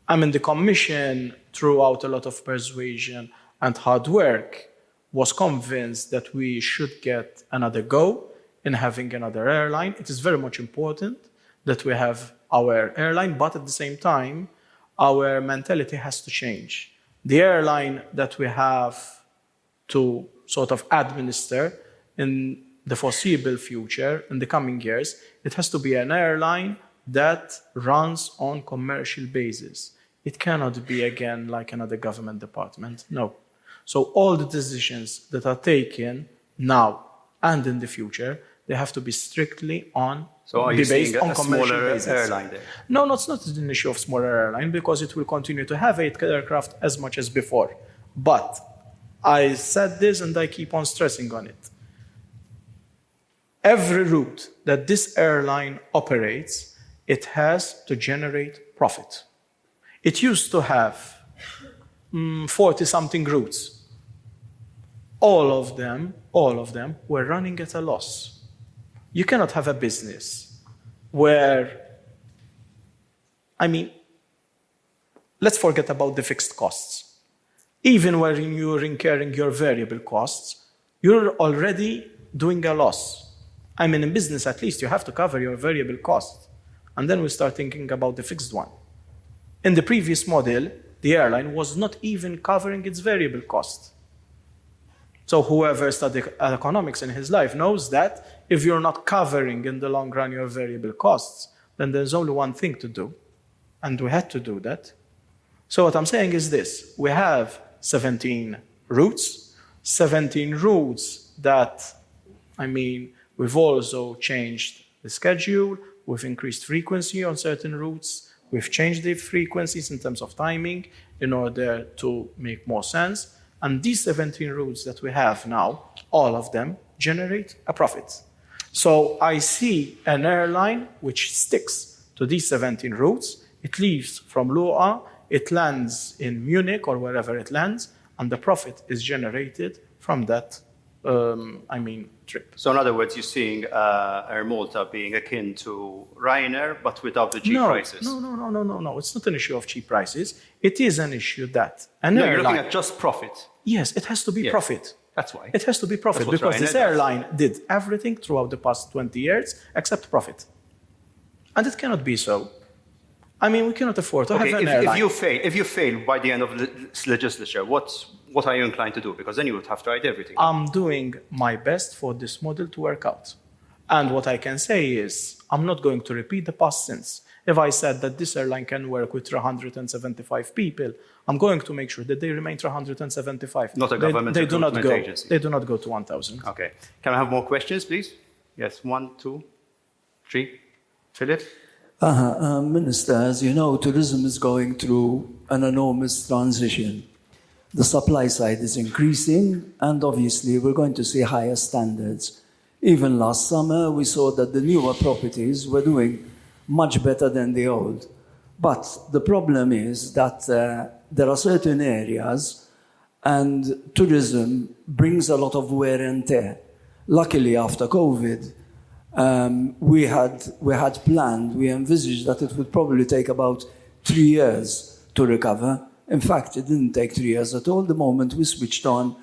I mean, the Commission, throughout a lot of persuasion and hard work, was convinced that we should get another go in having another airline. It is very much important that we have our airline, but at the same time, our mentality has to change. The airline that we have to sort of administer in the foreseeable future, in the coming years, it has to be an airline that runs on commercial basis. It cannot be, again, like another government department. No. So all the decisions that are taken now and in the future, they have to be strictly on
So are you
based
seeing
on
a
commercial
smaller
basis.
airline there?
No, it's not an issue of smaller airline because it will continue to have 8 aircraft as much as before. But I said this and I keep on stressing on it. Every route that this airline operates, it has to generate profit. It used to have 40-something routes. All of them were running at a loss. You cannot have a business where, let's forget about the fixed costs. Even when you're incurring your variable costs, you're already doing a loss. In business, at least, you have to cover your variable costs. And then we start thinking about the fixed one. In the previous model, the airline was not even covering its variable cost. So whoever studied economics in his life knows that if you're not covering in the long run your variable costs, then there's only one thing to do. And we had to do that. So what I'm saying is this. We have 17 routes that, we've also changed the schedule, we've increased frequency on certain routes, we've changed the frequencies in terms of timing in order to make more sense. And these 17 routes that we have now, all of them generate a profit. So I see an airline which sticks to these 17 routes. It leaves from Lua, it lands in Munich or wherever it lands, and the profit is generated from that trip.
So in other words, you're seeing Air Malta being akin to Ryanair, but without the cheap prices.
No. It's not an issue of cheap prices. It is an issue that
you're looking at just profit.
Yes, it has to be profit.
That's why.
It has to be profit because this airline did everything throughout the past 20 years except profit. And it cannot be so. We cannot afford to have an airline.
If you fail by the end of this legislature, what are you inclined to do? Because then you would have tried everything.
I'm doing my best for this model to work out. And what I can say is, I'm not going to repeat the past sins. If I said that this airline can work with 375 people, I'm going to make sure that they remain 375.
Not a government
they do not
recruitment
go.
agency.
They do not go to 1,000.
Okay. Can I have more questions, please? Yes, 1, 2, 3. Philip?
Minister, as you know, tourism is going through an enormous transition. The supply side is increasing, and obviously we're going to see higher standards. Even last summer, we saw that the newer properties were doing much better than the old. But the problem is that there are certain areas, and tourism brings a lot of wear and tear. Luckily, after COVID, we had planned, we envisaged that it would probably take about 3 years to recover. In fact, it didn't take 3 years at all. The moment we switched on,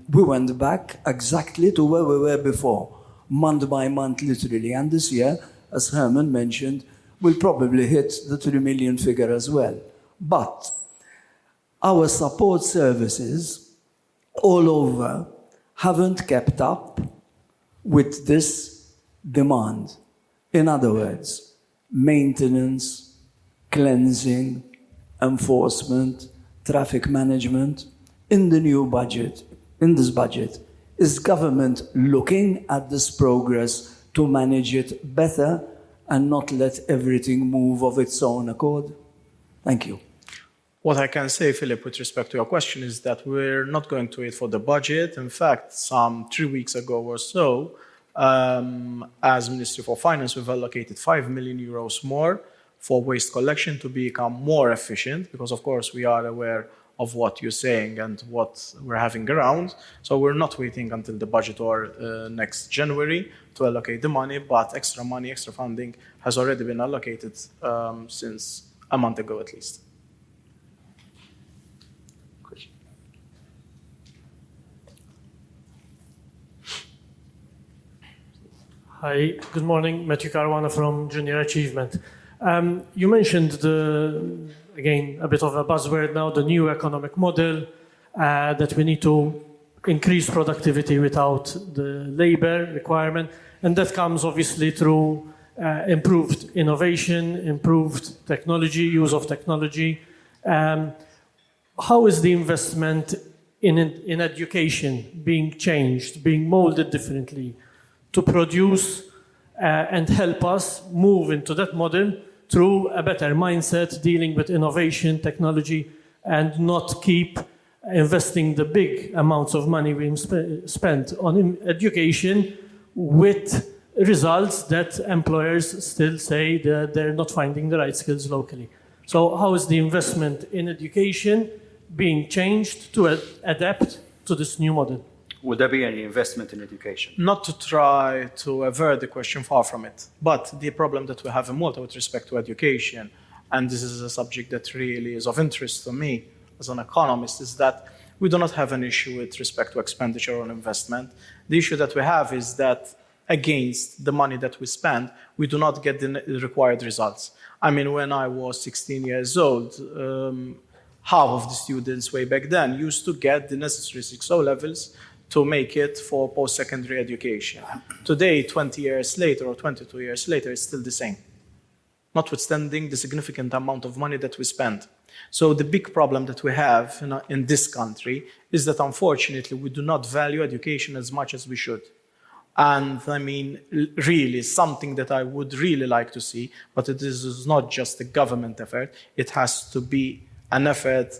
we went back exactly to where we were before, month by month, literally. And this year, as Herman mentioned, we'll probably hit the 3 million figure as well. But our support services all over haven't kept up with this demand. In other words, maintenance, cleansing, enforcement, traffic management. In the new budget, in this budget, is government looking at this progress to manage it better and not let everything move of its own accord? Thank you.
What I can say, Philip, with respect to your question is that we're not going to wait for the budget. In fact, some 3 weeks ago or so, as Ministry for Finance, we've allocated 5 million euros more for waste collection to become more efficient, because of course we are aware of what you're saying and what we're having around. So we're not waiting until the budget or next January to allocate the money, but extra money, extra funding has already been allocated since a month ago at least.
Hi, good morning. Clyde Caruana from Junior Achievement. You mentioned, again, a bit of a buzzword now, the new economic model, that we need to increase productivity without the labor requirement. And that comes obviously through improved innovation, improved technology, use of technology. How is the investment in education being changed, being molded differently to produce and help us move into that model through a better mindset, dealing with innovation, technology, and not keep investing the big amounts of money we spent on education with results that employers still say that they're not finding the right skills locally. So how is the investment in education being changed to adapt to this new model?
Would there be any investment in education?
Not to try to avert the question, far from it. But the problem that we have in Malta with respect to education, and this is a subject that really is of interest to me as an economist, is that we do not have an issue with respect to expenditure on investment. The issue that we have is that against the money that we spend, we do not get the required results. I mean, when I was 16 years old, half of the students way back then used to get the necessary 6O levels to make it for post-secondary education. Today, 20 years later or 22 years later, it's still the same, notwithstanding the significant amount of money that we spend. So the big problem that we have in this country is that unfortunately we do not value education as much as we should. And I mean, really, something that I would really like to see, but it is not just a government effort, it has to be an effort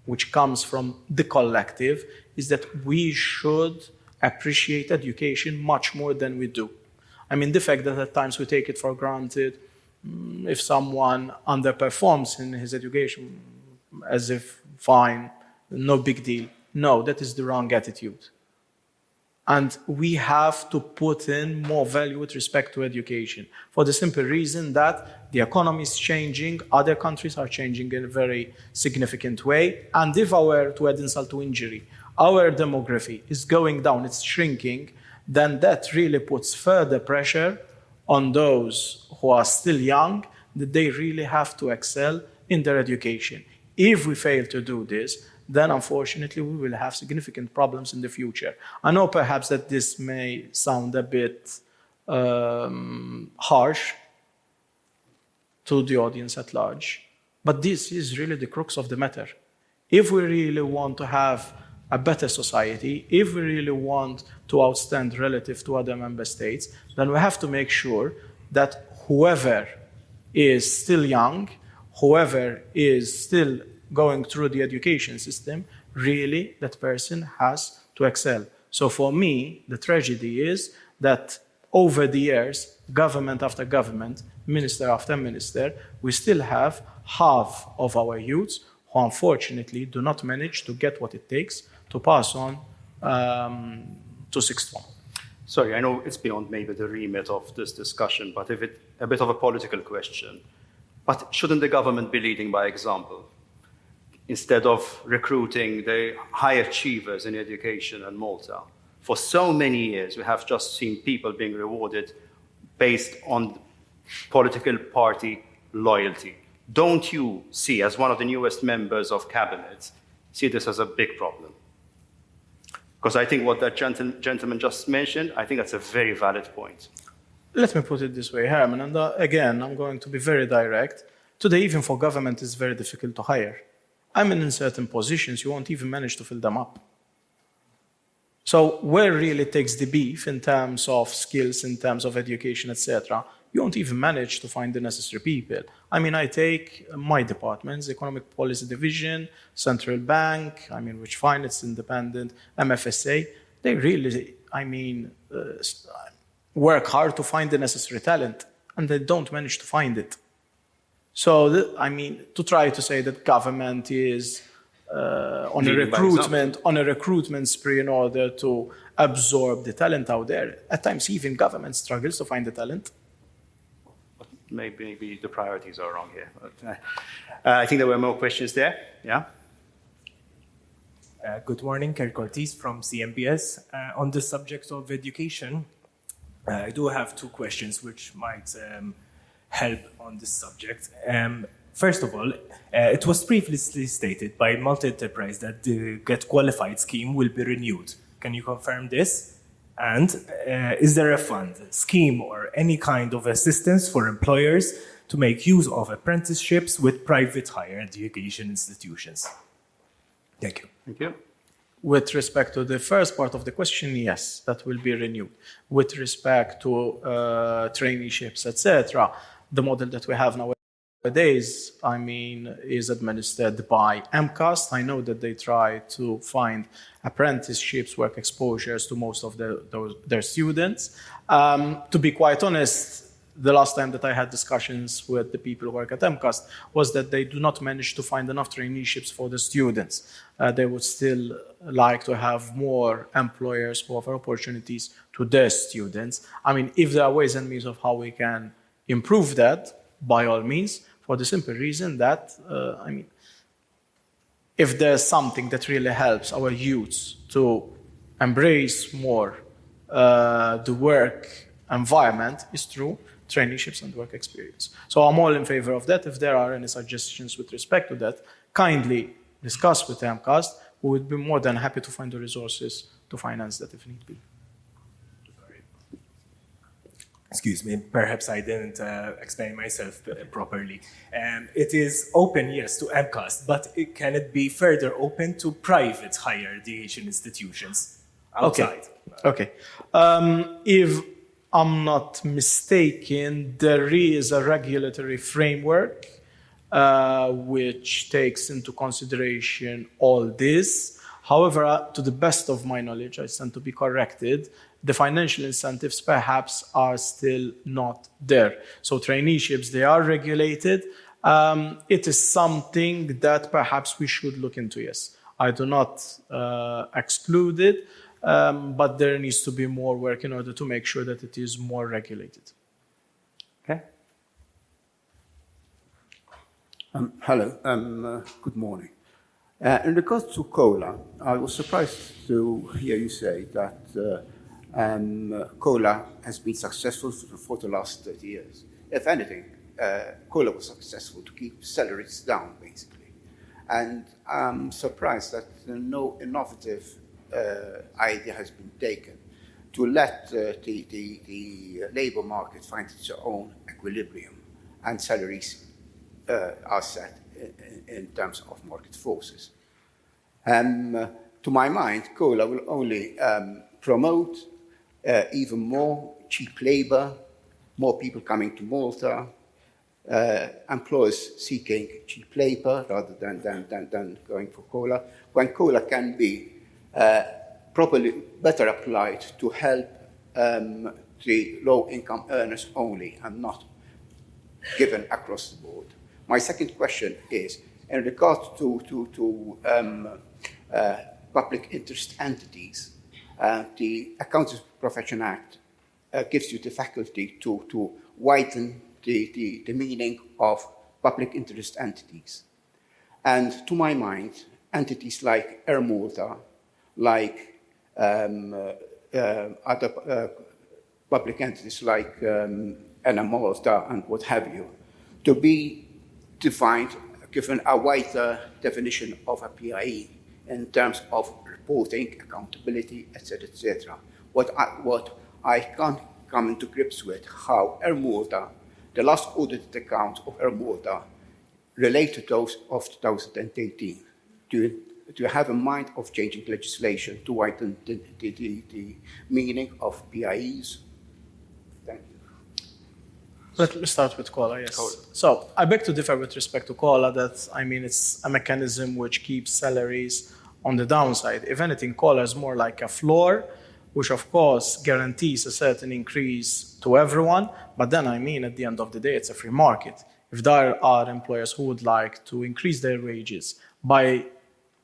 which comes from the collective, is that we should appreciate education much more than we do. I mean, the fact that at times we take it for granted, if someone underperforms in his education, as if, fine, no big deal. No, that is the wrong attitude. And we have to put in more value with respect to education for the simple reason that the economy is changing, other countries are changing in a very significant way. And if I were to add insult to injury, our demography is going down, it's shrinking, then that really puts further pressure on those who are still young, that they really have to excel in their education. If we fail to do this, then unfortunately we will have significant problems in the future. I know perhaps that this may sound a bit harsh to the audience at large, but this is really the crux of the matter. If we really want to have a better society, if we really want to outstand relative to other member states, then we have to make sure that whoever is still young, whoever is still going through the education system, really that person has to excel. So for me, the tragedy is that over the years, government after government, minister after minister, we still have half of our youths who unfortunately do not manage to get what it takes to pass on to sixth form.
Sorry, I know it's beyond maybe the remit of this discussion, but if it's a bit of a political question, but shouldn't the government be leading by example? Instead of recruiting the high achievers in education in Malta, for so many years we have just seen people being rewarded based on political party loyalty. Don't you see, as one of the newest members of cabinet, see this as a big problem? Because I think what that gentleman just mentioned, I think that's a very valid point.
Let me put it this way, Herman, and again, I'm going to be very direct. Today, even for government, it's very difficult to hire. I mean, in certain positions, you won't even manage to fill them up. So where really takes the beef in terms of skills, in terms of education, etc., you won't even manage to find the necessary people. I mean, I take my departments, Economic Policy Division, Central Bank, I mean, which finance independent, MFSA, they really, work hard to find the necessary talent, and they don't manage to find it. So, to try to say that government is on a recruitment spree in order to absorb the talent out there, at times even government struggles to find the talent.
Maybe the priorities are wrong here. But, I think there were more questions there. Yeah.
Good morning, Kerry Cortez from CMBS. On the subject of education, I do have two questions which might help on this subject. First of all, it was previously stated by Malta Enterprise that the Get Qualified scheme will be renewed. Can you confirm this? And is there a fund, scheme, or any kind of assistance for employers to make use of apprenticeships with private higher education institutions? Thank you.
Thank you.
With respect to the first part of the question, yes, that will be renewed. With respect to traineeships, etc., the model that we have nowadays, is administered by MCAST. I know that they try to find apprenticeships, work exposures to most of their students. To be quite honest, the last time that I had discussions with the people who work at MCAST was that they do not manage to find enough traineeships for the students. They would still like to have more employers who offer opportunities to their students. If there are ways and means of how we can improve that, by all means, for the simple reason that, if there's something that really helps our youths to embrace more the work environment, is through traineeships and work experience. So I'm all in favor of that. If there are any suggestions with respect to that, kindly discuss with MCAST. We would be more than happy to find the resources to finance that if need be.
Excuse me, perhaps I didn't explain myself properly. It is open, yes, to MCAST, but can it be further open to private higher education institutions outside?
Okay. If I'm not mistaken, there is a regulatory framework which takes into consideration all this. However, to the best of my knowledge, I stand to be corrected, the financial incentives perhaps are still not there. So traineeships, they are regulated. It is something that perhaps we should look into, yes. I do not exclude it, but there needs to be more work in order to make sure that it is more regulated.
Okay.
Hello, good morning. In regards to COLA, I was surprised to hear you say that COLA has been successful for the last 30 years. If anything, COLA was successful to keep salaries down, basically. And I'm surprised that no innovative idea has been taken to let the labor market find its own equilibrium and salaries are set in terms of market forces. To my mind, COLA will only promote even more cheap labor, more people coming to Malta, employers seeking cheap labor rather than going for COLA, when COLA can be properly better applied to help the low-income earners only and not given across the board. My second question is, in regard to public interest entities, the Accounting Profession Act gives you the faculty to widen the meaning of public interest entities. And to my mind, entities like Air Malta, like other public entities like Air Malta and what have you, to be defined, given a wider definition of a PIE in terms of reporting, accountability, etc., etc. What I can't come into grips with, how Air Malta, the last audited accounts of Air Malta, relate to those of 2018. Do you have in mind of changing legislation to widen the meaning of PIEs? Thank you.
Let me start with COLA, yes. So I beg to differ with respect to COLA that, I mean, it's a mechanism which keeps salaries on the downside. If anything, COLA is more like a floor, which of course guarantees a certain increase to everyone. But then, I mean, at the end of the day, it's a free market. If there are employers who would like to increase their wages by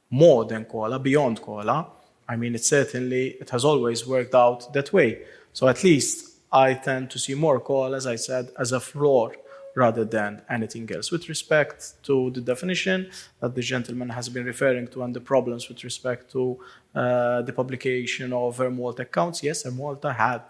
more than COLA, beyond COLA, I mean, it has always worked out that way. So at least I tend to see more COLA, as I said, as a floor rather than anything else. With respect to the definition that the gentleman has been referring to and the problems with respect to the publication of Air Malta accounts, yes, Air Malta had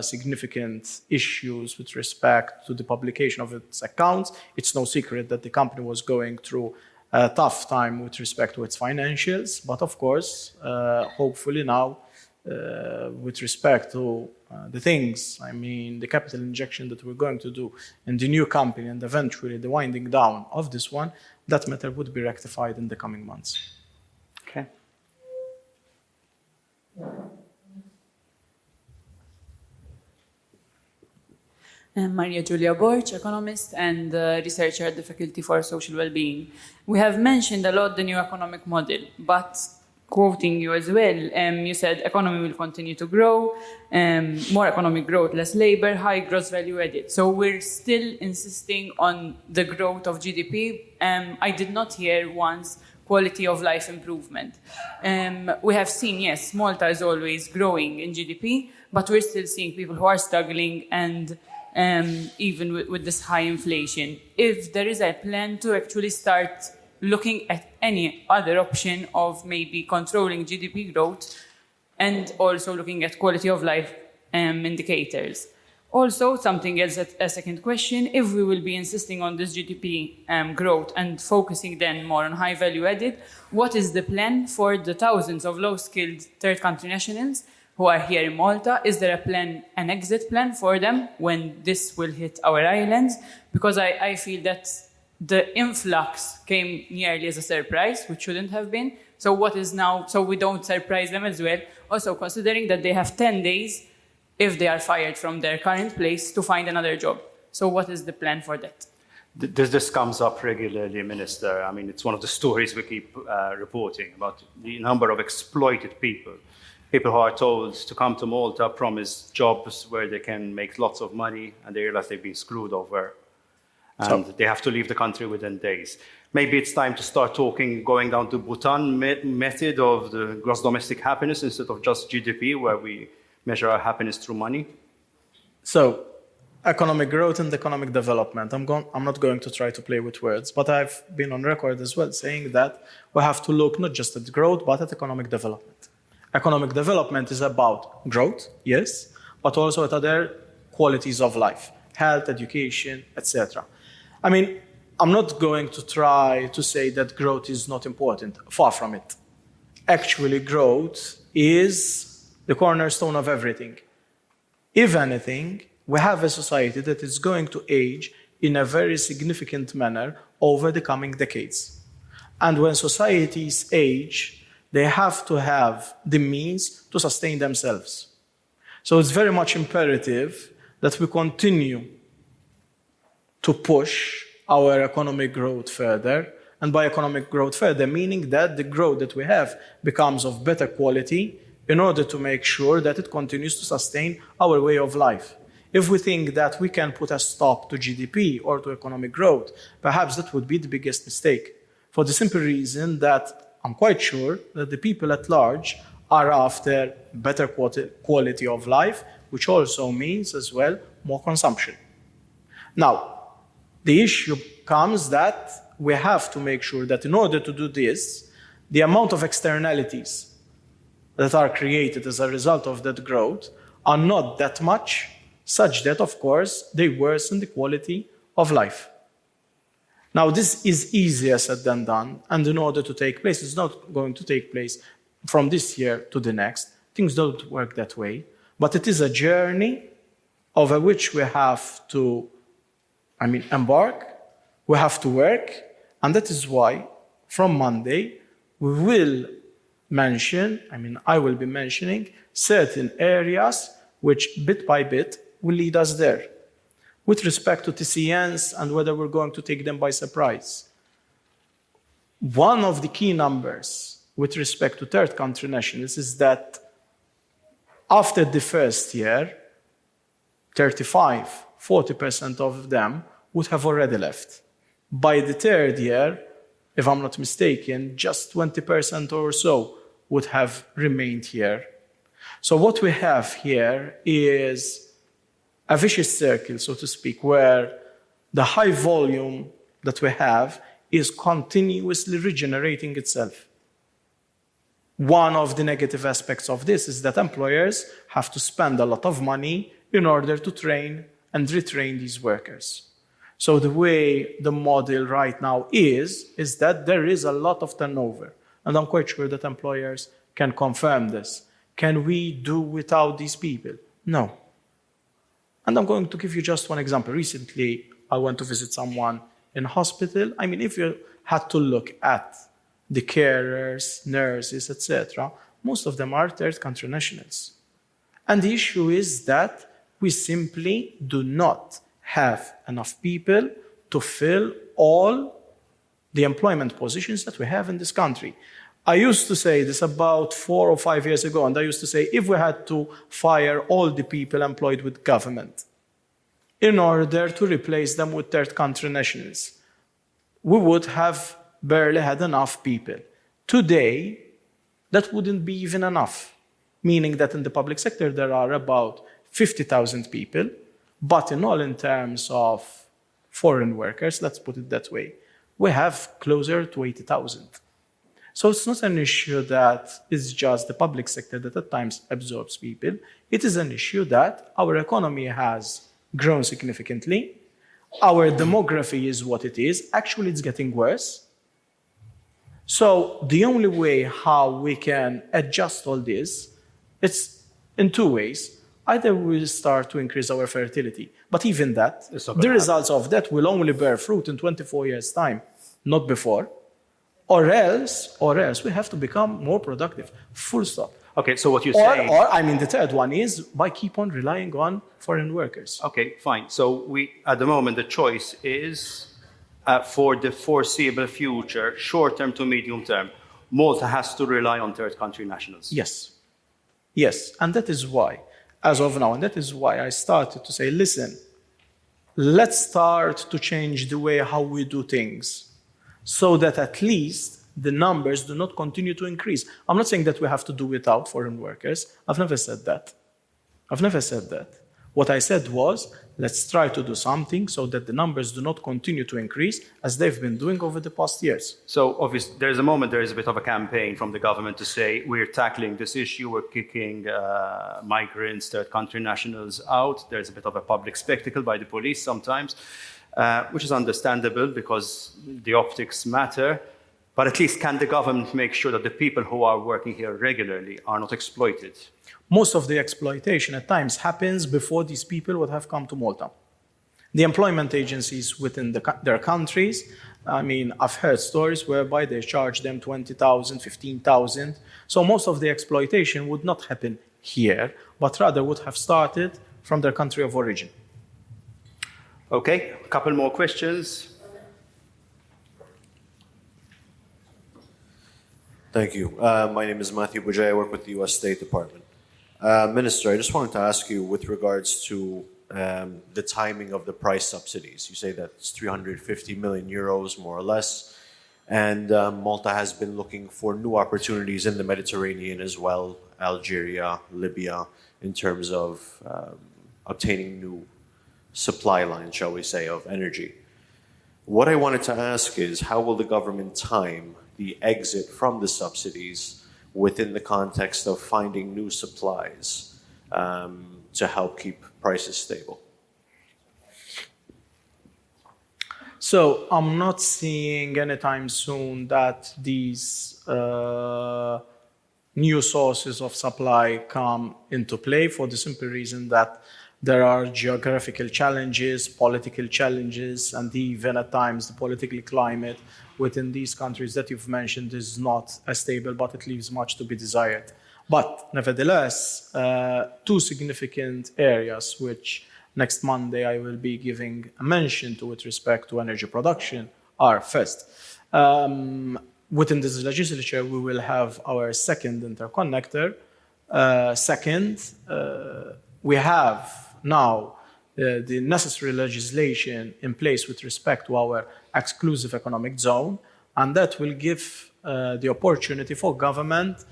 significant issues with respect to the publication of its accounts. It's no secret that the company was going through a tough time with respect to its financials, but of course, hopefully now, with respect to the things, I mean, the capital injection that we're going to do in the new company and eventually the winding down of this one, that matter would be rectified in the coming months.
Okay.
I'm Maria Giulia Borch, economist and researcher at the Faculty for Social Wellbeing. We have mentioned a lot the new economic model, but quoting you as well, you said economy will continue to grow, more economic growth, less labor, high gross value added. So we're still insisting on the growth of GDP. I did not hear once quality of life improvement. We have seen, yes, Malta is always growing in GDP, but we're still seeing people who are struggling and even with this high inflation. If there is a plan to actually start looking at any other option of maybe controlling GDP growth and also looking at quality of life indicators. Also, something else, a second question, if we will be insisting on this GDP growth and focusing then more on high value added, what is the plan for the thousands of low-skilled third country nationals who are here in Malta? Is there a plan, an exit plan for them when this will hit our islands? Because I feel that the influx came nearly as a surprise, which shouldn't have been. So what is now, so we don't surprise them as well. Also considering that they have 10 days if they are fired from their current place to find another job. So what is the plan for that?
This comes up regularly, Minister. I mean, it's one of the stories we keep reporting about the number of exploited people. People who are told to come to Malta, promised jobs where they can make lots of money, and they realize they've been screwed over. And they have to leave the country within days. Maybe it's time to start talking, going down to Bhutan method of the gross domestic happiness instead of just GDP, where we measure our happiness through money.
So, economic growth and economic development. I'm not going to try to play with words, but I've been on record as well saying that we have to look not just at growth, but at economic development. Economic development is about growth, yes, but also at other qualities of life, health, education, etc. I mean, I'm not going to try to say that growth is not important. Far from it. Actually, growth is the cornerstone of everything. If anything, we have a society that is going to age in a very significant manner over the coming decades. And when societies age, they have to have the means to sustain themselves. So it's very much imperative that we continue to push our economic growth further. And by economic growth further, meaning that the growth that we have becomes of better quality in order to make sure that it continues to sustain our way of life. If we think that we can put a stop to GDP or to economic growth, perhaps that would be the biggest mistake. For the simple reason that I'm quite sure that the people at large are after better quality of life, which also means as well more consumption. Now, the issue comes that we have to make sure that in order to do this, the amount of externalities that are created as a result of that growth are not that much, such that, of course, they worsen the quality of life. Now, this is easier said than done, and in order to take place, it's not going to take place from this year to the next. Things don't work that way, but it is a journey over which we have to, embark, we have to work, and that is why from Monday we will mention, I will be mentioning certain areas which bit by bit will lead us there. With respect to TCNs and whether we're going to take them by surprise, one of the key numbers with respect to third country nationals is that after the first year, 40% of them would have already left. By the third year, if I'm not mistaken, just 20% or so would have remained here. So what we have here is a vicious circle, so to speak, where the high volume that we have is continuously regenerating itself. One of the negative aspects of this is that employers have to spend a lot of money in order to train and retrain these workers. So the way the model right now is that there is a lot of turnover. And I'm quite sure that employers can confirm this. Can we do without these people? No. And I'm going to give you just one example. Recently, I went to visit someone in hospital. If you had to look at the carers, nurses, etc., most of them are third country nationals. And the issue is that we simply do not have enough people to fill all the employment positions that we have in this country. I used to say this about 4 or 5 years ago, and I used to say if we had to fire all the people employed with government in order to replace them with third country nationals, we would have barely had enough people. Today, that wouldn't be even enough, meaning that in the public sector there are about 50,000 people, but in terms of foreign workers, let's put it that way, we have closer to 80,000. So it's not an issue that is just the public sector that at times absorbs people. It is an issue that our economy has grown significantly. Our demography is what it is. Actually, it's getting worse. So the only way how we can adjust all this, it's in two ways. Either we'll start to increase our fertility, but even that, the results of that will only bear fruit in 24 years' time, not before. Or else we have to become more productive, full stop.
Okay, so what you're saying...
the third one is by keep on relying on foreign workers.
Okay, fine. So at the moment, the choice is for the foreseeable future, short term to medium term, Malta has to rely on third country nationals.
Yes, and that is why, as of now, and that is why I started to say, listen, let's start to change the way how we do things so that at least the numbers do not continue to increase. I'm not saying that we have to do without foreign workers. I've never said that. What I said was, let's try to do something so that the numbers do not continue to increase as they've been doing over the past years.
So obviously, there is a bit of a campaign from the government to say, we're tackling this issue, we're kicking migrants, third country nationals out. There's a bit of a public spectacle by the police sometimes. which is understandable because the optics matter. But at least can the government make sure that the people who are working here regularly are not exploited?
Most of the exploitation at times happens before these people would have come to Malta. The employment agencies within their countries, I mean, I've heard stories whereby they charge them 20,000, 15,000. So most of the exploitation would not happen here, but rather would have started from their country of origin.
Okay, a couple more questions.
Thank you. My name is Matthew Bujay. I work with the U.S. State Department. Minister, I just wanted to ask you with regards to the timing of the price subsidies. You say that it's 350 million euros, more or less, and Malta has been looking for new opportunities in the Mediterranean as well, Algeria, Libya, in terms of obtaining new supply lines, shall we say, of energy. What I wanted to ask is, how will the government time the exit from the subsidies within the context of finding new supplies to help keep prices stable?
So I'm not seeing anytime soon that these new sources of supply come into play, for the simple reason that there are geographical challenges, political challenges, and even at times the political climate within these countries that you've mentioned is not as stable, but it leaves much to be desired. But nevertheless, two significant areas which next Monday I will be giving a mention to with respect to energy production are: first, within this legislature we will have our second interconnector. Second, we have now the necessary legislation in place with respect to our exclusive economic zone, and that will give the opportunity for government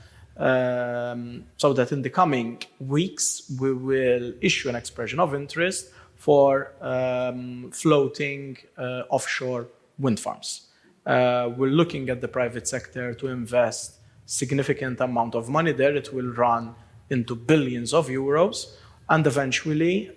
so that in the coming weeks we will issue an expression of interest for floating offshore wind farms. We're looking at the private sector to invest significant amount of money there. It will run into billions of euros, and eventually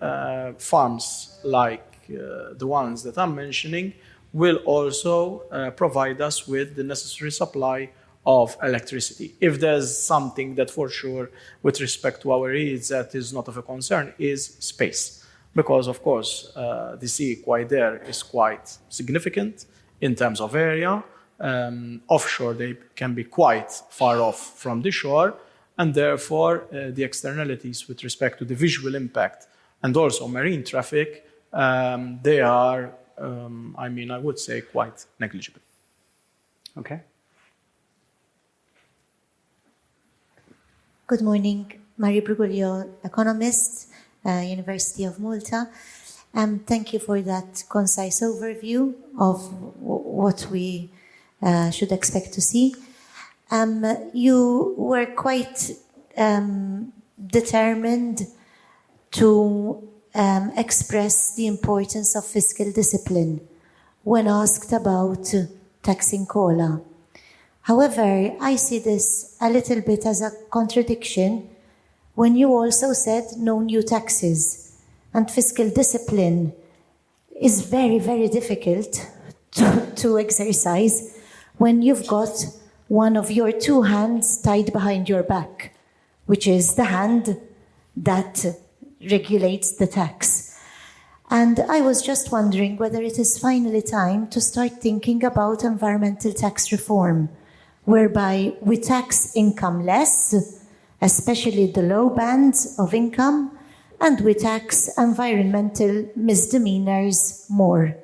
farms like the ones that I'm mentioning will also provide us with the necessary supply of electricity. If there's something that for sure with respect to our needs that is not of a concern is space, because of course the sea quite there is quite significant in terms of area. Offshore they can be quite far off from the shore, and therefore the externalities with respect to the visual impact and also marine traffic, they are, I would say, quite negligible.
Okay.
Good morning, Marie Bruguglio, economist, University of Malta. Thank you for that concise overview of what we should expect to see. You were quite determined to express the importance of fiscal discipline when asked about taxing cola. However, I see this a little bit as a contradiction when you also said no new taxes, and fiscal discipline is very, very difficult to exercise when you've got one of your two hands tied behind your back, which is the hand that regulates the tax. And I was just wondering whether it is finally time to start thinking about environmental tax reform, whereby we tax income less, especially the low bands of income, and we tax environmental misdemeanors more.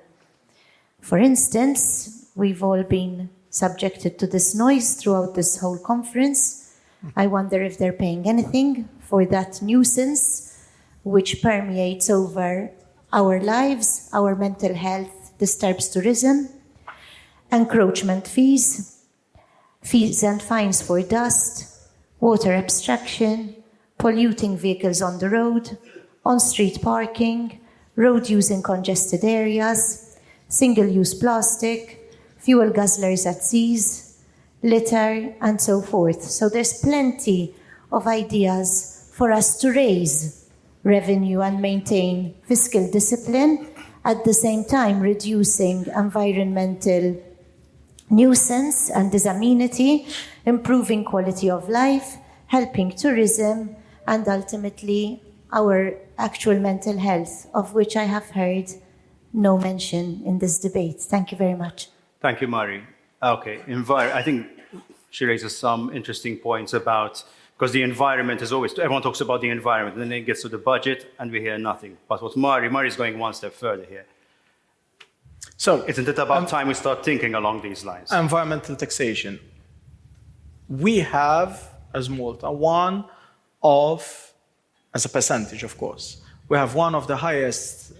For instance, we've all been subjected to this noise throughout this whole conference. I wonder if they're paying anything for that nuisance which permeates over our lives, our mental health, disturbs tourism, encroachment fees, fees and fines for dust, water abstraction, polluting vehicles on the road, on-street parking, road use in congested areas, single-use plastic, fuel guzzlers at seas, litter, and so forth. So there's plenty of ideas for us to raise revenue and maintain fiscal discipline at the same time reducing environmental nuisance and disamenity, improving quality of life, helping tourism, and ultimately our actual mental health, of which I have heard no mention in this debate. Thank you very much.
Thank you, Mari. Okay, I think she raises some interesting points about, because the environment is always, everyone talks about the environment, and then it gets to the budget, and we hear nothing. But what Mari is going one step further here.
So,
isn't it about time we start thinking along these lines?
Environmental taxation. We have, as Malta, as a percentage, of course, we have one of the highest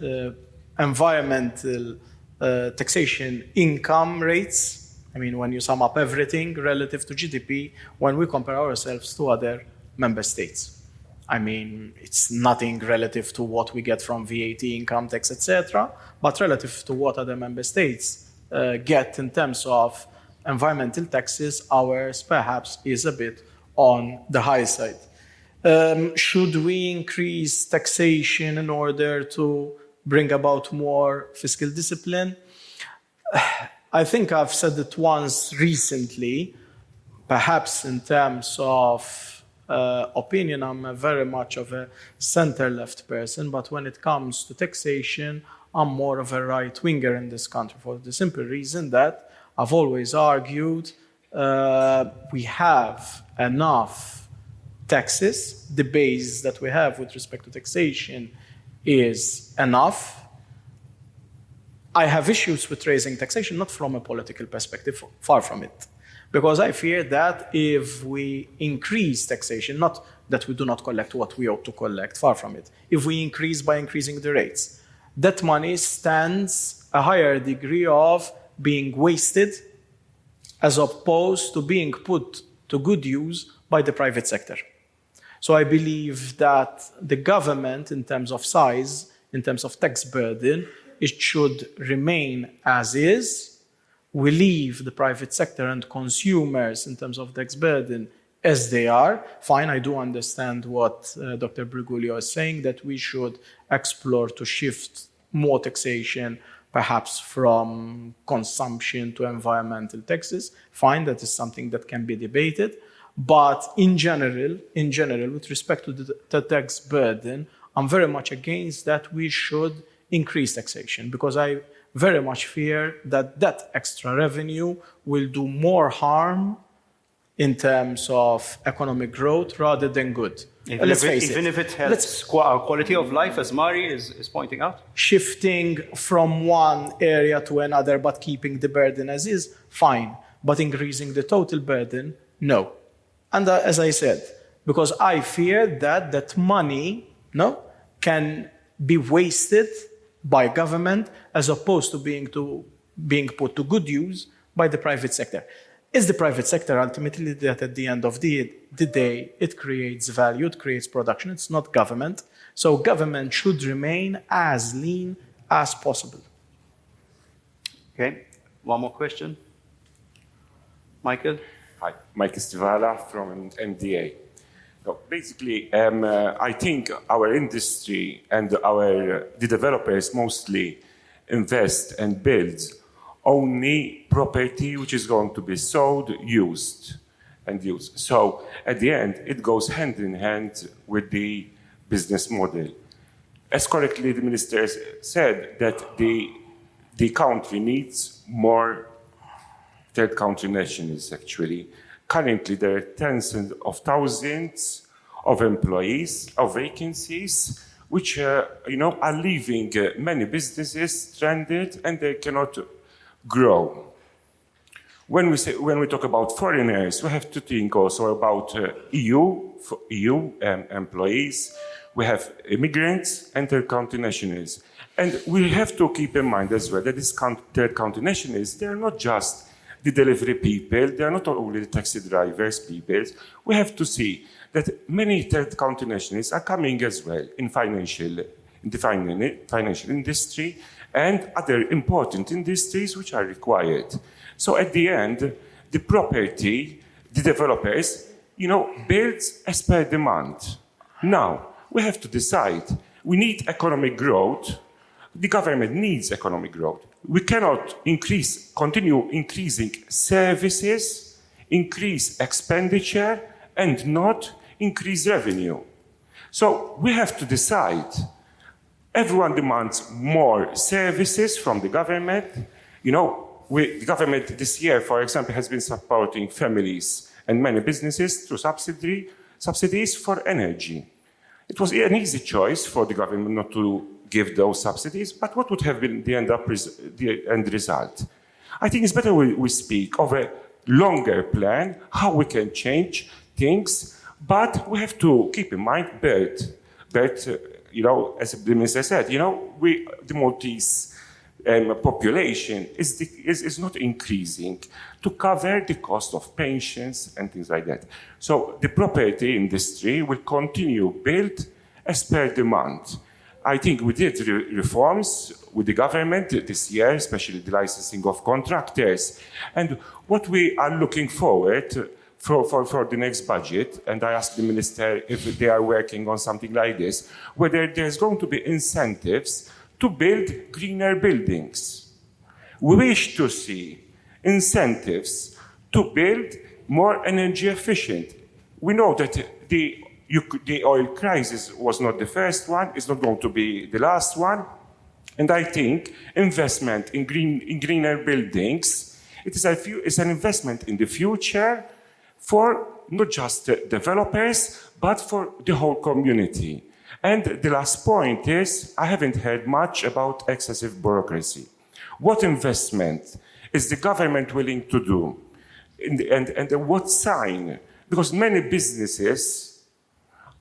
environmental taxation income rates. I mean, when you sum up everything relative to GDP, when we compare ourselves to other member states. I mean, it's nothing relative to what we get from VAT, income tax, etc., but relative to what other member states get in terms of environmental taxes, ours perhaps is a bit on the high side. Should we increase taxation in order to bring about more fiscal discipline? I think I've said it once recently, perhaps in terms of opinion, I'm very much of a center-left person, but when it comes to taxation, I'm more of a right-winger in this country for the simple reason that I've always argued we have enough taxes. The base that we have with respect to taxation is enough. I have issues with raising taxation, not from a political perspective, far from it. Because I fear that if we increase taxation, not that we do not collect what we ought to collect, far from it. If we increase by increasing the rates, that money stands a higher degree of being wasted as opposed to being put to good use by the private sector. So I believe that the government, in terms of size, in terms of tax burden, it should remain as is. We leave the private sector and consumers in terms of tax burden as they are. Fine, I do understand what Dr. Briguglio is saying, that we should explore to shift more taxation, perhaps from consumption to environmental taxes. Fine, that is something that can be debated. But in general, with respect to the tax burden, I'm very much against that we should increase taxation, because I very much fear that that extra revenue will do more harm in terms of economic growth rather than good.
Even if it helps our quality of life, as Mari is pointing out?
Shifting from one area to another but keeping the burden as is, fine. But increasing the total burden, no. And as I said, because I fear that that money can be wasted by government as opposed to being put to good use by the private sector. It's the private sector ultimately that at the end of the day, it creates value, it creates production, it's not government. So government should remain as lean as possible.
Okay, one more question. Michael?
Hi, Michael Stivala from MDA. So basically, I think our industry and the developers mostly invest and build only property which is going to be sold, used. So at the end, it goes hand in hand with the business model. As correctly the minister said, that the country needs more third country nationals, actually. Currently, there are tens of thousands of employees, of vacancies, which are leaving many businesses stranded and they cannot grow. When we talk about foreigners, we have to think also about EU employees. We have immigrants and third country nationals. And we have to keep in mind as well that these third country nationals, they are not just the delivery people, they are not only the taxi drivers, people. We have to see that many third country nationals are coming as well in the financial industry and other important industries which are required. So at the end, the property, the developers, build as per demand. Now, we have to decide. We need economic growth. The government needs economic growth. We cannot continue increasing services, increase expenditure, and not increase revenue. So we have to decide. Everyone demands more services from the government. You know, the government this year, for example, has been supporting families and many businesses through subsidies for energy. It was an easy choice for the government not to give those subsidies, but what would have been the end result? I think it's better we speak of a longer plan, how we can change things, but we have to keep in mind, Bert, you know, as the minister said, you know, the Maltese population is not increasing to cover the cost of pensions and things like that. So the property industry will continue build as per demand. I think we did reforms with the government this year, especially the licensing of contractors. And what we are looking forward for the next budget, and I asked the minister if they are working on something like this, whether there's going to be incentives to build greener buildings. We wish to see incentives to build more energy efficient. We know that the oil crisis was not the first one, it's not going to be the last one. And I think investment in greener buildings, it's an investment in the future for not just developers, but for the whole community. And the last point is, I haven't heard much about excessive bureaucracy. What investment is the government willing to do? And what sign? Because many businesses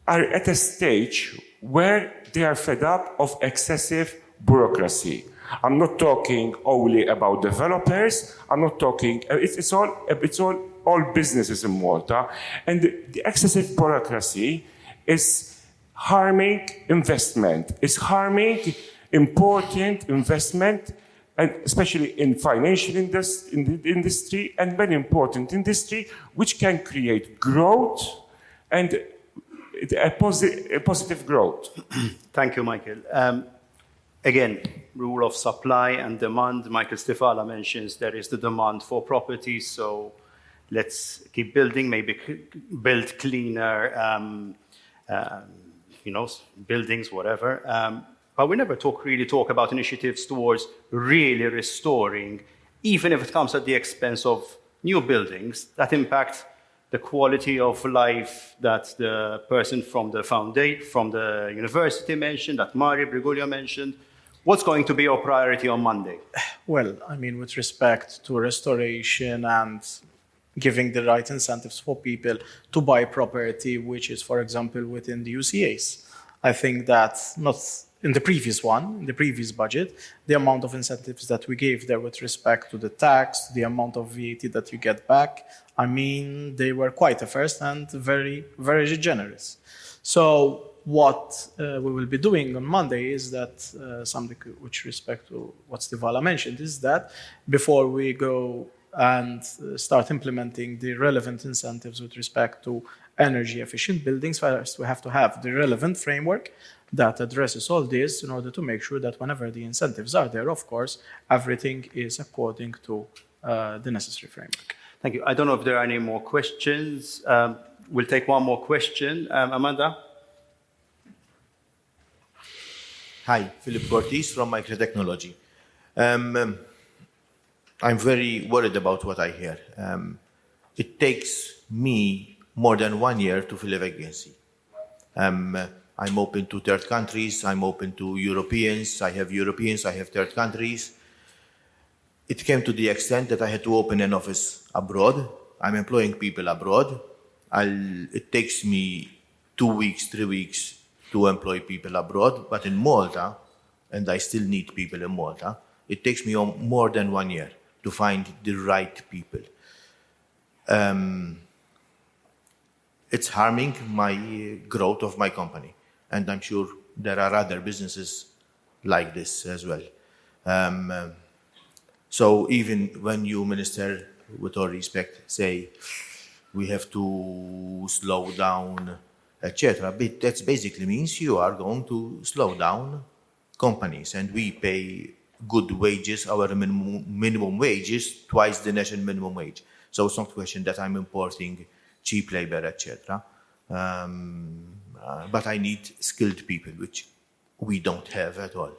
are at a stage where they are fed up of excessive bureaucracy. I'm not talking only about developers. I'm not talking. It's all businesses in Malta, and the excessive bureaucracy is harming investment. It's harming important investment, and especially in financial industry and very important industry, which can create growth and a positive growth.
Thank you, Michael. Again, rule of supply and demand. Michael Stifala mentions there is the demand for property, so let's keep building, maybe build cleaner, buildings, whatever. But we never really talk about initiatives towards really restoring, even if it comes at the expense of new buildings that impact the quality of life that the person from the university mentioned, that Mari Brigulia mentioned. What's going to be your priority on Monday?
Well, I mean, with respect to restoration and giving the right incentives for people to buy property, which is, for example, within the UCAs. I think that not in the previous budget, the amount of incentives that we gave there with respect to the tax, the amount of VAT that you get back, I mean, they were quite a first and very, very generous. So what we will be doing on Monday is that something with respect to what Stivala mentioned is that before we go and start implementing the relevant incentives with respect to energy efficient buildings, first we have to have the relevant framework that addresses all this in order to make sure that whenever the incentives are there, of course, everything is according to the necessary framework.
Thank you. I don't know if there are any more questions. We'll take one more question. Amanda?
Hi, Philip Cortes from Microtechnology. I'm very worried about what I hear. It takes me more than 1 year to fill a vacancy. I'm open to third countries, I'm open to Europeans, I have third countries. It came to the extent that I had to open an office abroad. I'm employing people abroad. It takes me 2 weeks, 3 weeks to employ people abroad, but in Malta, and I still need people in Malta, it takes me more than 1 year to find the right people. It's harming my growth of my company, and I'm sure there are other businesses like this as well. So even when you, Minister, with all respect, say we have to slow down, etc., but that basically means you are going to slow down companies, and we pay good wages, our minimum wage is twice the national minimum wage. So it's not a question that I'm importing cheap labor, etc. But I need skilled people, which we don't have at all.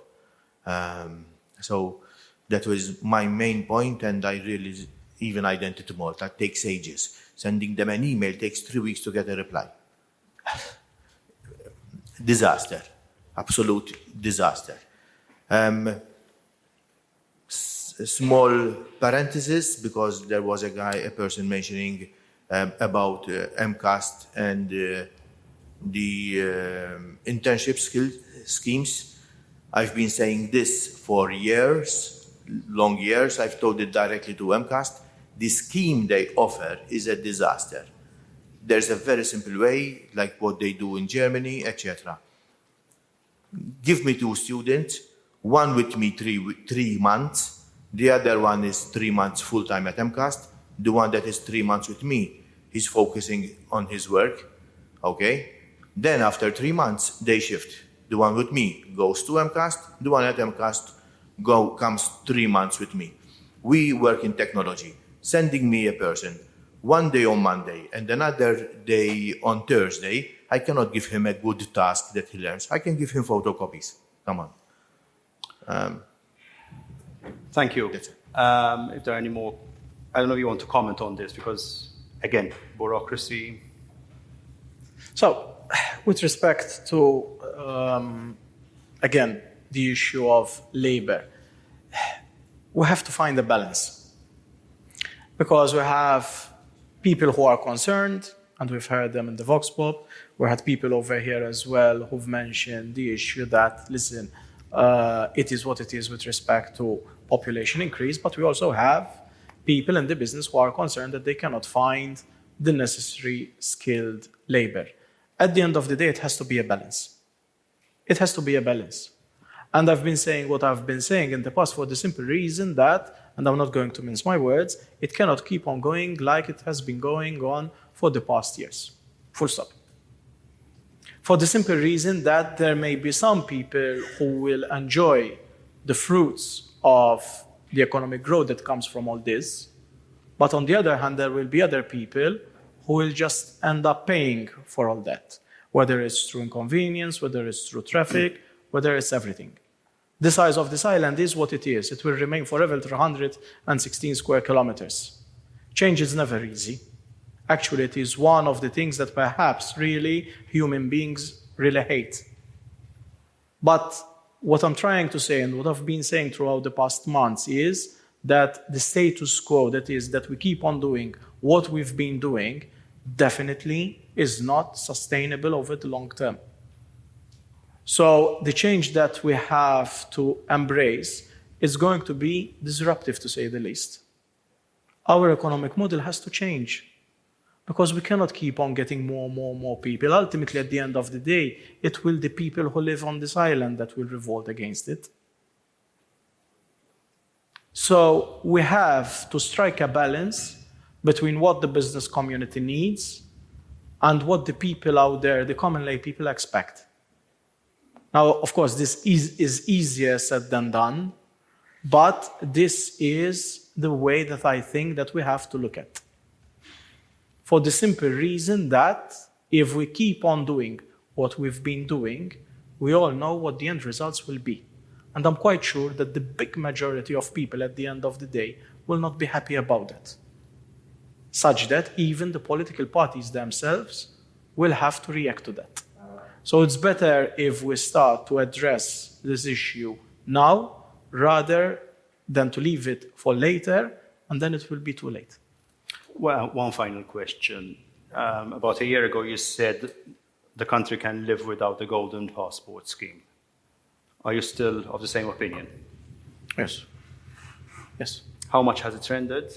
So that was my main point, and I really, even Identity Malta takes ages. Sending them an email takes 3 weeks to get a reply. Disaster, absolute disaster. Small parenthesis, because there was a person mentioning about MCAST and the internship schemes. I've been saying this for years, long years. I've told it directly to MCAST. The scheme they offer is a disaster. There's a very simple way, like what they do in Germany, etc. Give me 2 students, one with me 3 months, the other one is 3 months full-time at MCAST. The one that is 3 months with me, he's focusing on his work, okay? Then after 3 months, they shift. The one with me goes to MCAST, the one at MCAST comes 3 months with me. We work in technology. Sending me a person one day on Monday and another day on Thursday, I cannot give him a good task that he learns. I can give him photocopies. Come on.
Thank you. If there are any more, I don't know if you want to comment on this, because, again, bureaucracy.
So, with respect to, again, the issue of labor, we have to find a balance. Because we have people who are concerned, and we've heard them in the Vox Pop. We had people over here as well who've mentioned the issue that, listen, it is what it is with respect to population increase, but we also have people in the business who are concerned that they cannot find the necessary skilled labor. At the end of the day, it has to be a balance. It has to be a balance. And I've been saying what I've been saying in the past for the simple reason that, and I'm not going to mince my words, it cannot keep on going like it has been going on for the past years. Full stop. For the simple reason that there may be some people who will enjoy the fruits of the economic growth that comes from all this, but on the other hand, there will be other people who will just end up paying for all that, whether it's through inconvenience, whether it's through traffic, whether it's everything. The size of this island is what it is. It will remain forever 316 square kilometers. Change is never easy. Actually, it is one of the things that perhaps really human beings really hate. But what I'm trying to say, and what I've been saying throughout the past months, is that the status quo, that is, that we keep on doing what we've been doing, definitely is not sustainable over the long term. So the change that we have to embrace is going to be disruptive, to say the least. Our economic model has to change because we cannot keep on getting more people. Ultimately, at the end of the day, it will be the people who live on this island that will revolt against it. So we have to strike a balance between what the business community needs and what the people out there, the common lay people, expect. Now, of course, this is easier said than done, but this is the way that I think that we have to look at. For the simple reason that if we keep on doing what we've been doing, we all know what the end results will be. And I'm quite sure that the big majority of people at the end of the day will not be happy about it, such that even the political parties themselves will have to react to that. So it's better if we start to address this issue now rather than to leave it for later, and then it will be too late.
Well, one final question. About a year ago, you said the country can live without the golden passport scheme. Are you still of the same opinion?
Yes. Yes.
How much has it rendered?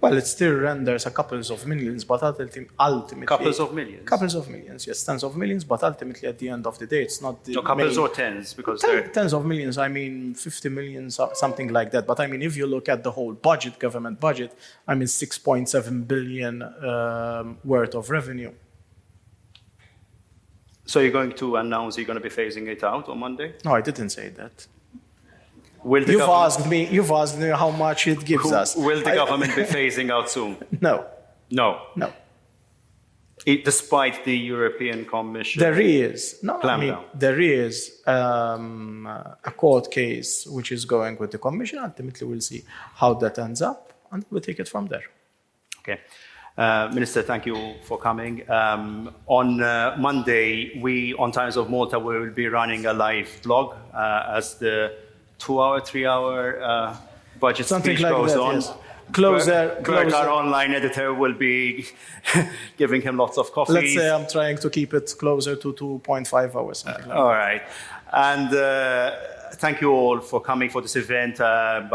Well, it still renders a couples of millions, but ultimately...
Couples of millions?
Couples of millions, yes, tens of millions, but ultimately at the end of the day, it's not...
No, couples or tens, because
tens of millions, I mean 50 million, something like that. But I mean, if you look at the whole budget, government budget, I mean 6.7 billion worth of revenue.
So you're going to announce you're going to be phasing it out on Monday?
No, I didn't say that.
Will the
You've
government-
asked me how much it gives us.
Will the government be phasing out soon?
No.
No.
No.
Despite the European Commission
There is. No, I mean,
clampdown.
there is a court case which is going with the Commission. Ultimately, we'll see how that ends up, and we'll take it from there.
Okay. Minister, thank you for coming. On Monday, we, on Times of Malta, we will be running a live blog as the 2-hour, 3-hour budget
Something
speech
like
goes
that,
on.
yes. Greg,
Greg, our online editor, will be giving him lots of coffees.
Let's say I'm trying to keep it closer to 2.5 hours. Something like
All
that.
right. And thank you all for coming for this event helped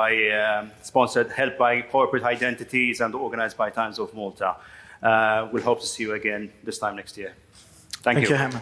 by Corporate Identities and organized by Times of Malta. We'll hope to see you again this time next year. Thank you.
Thank you, Herman.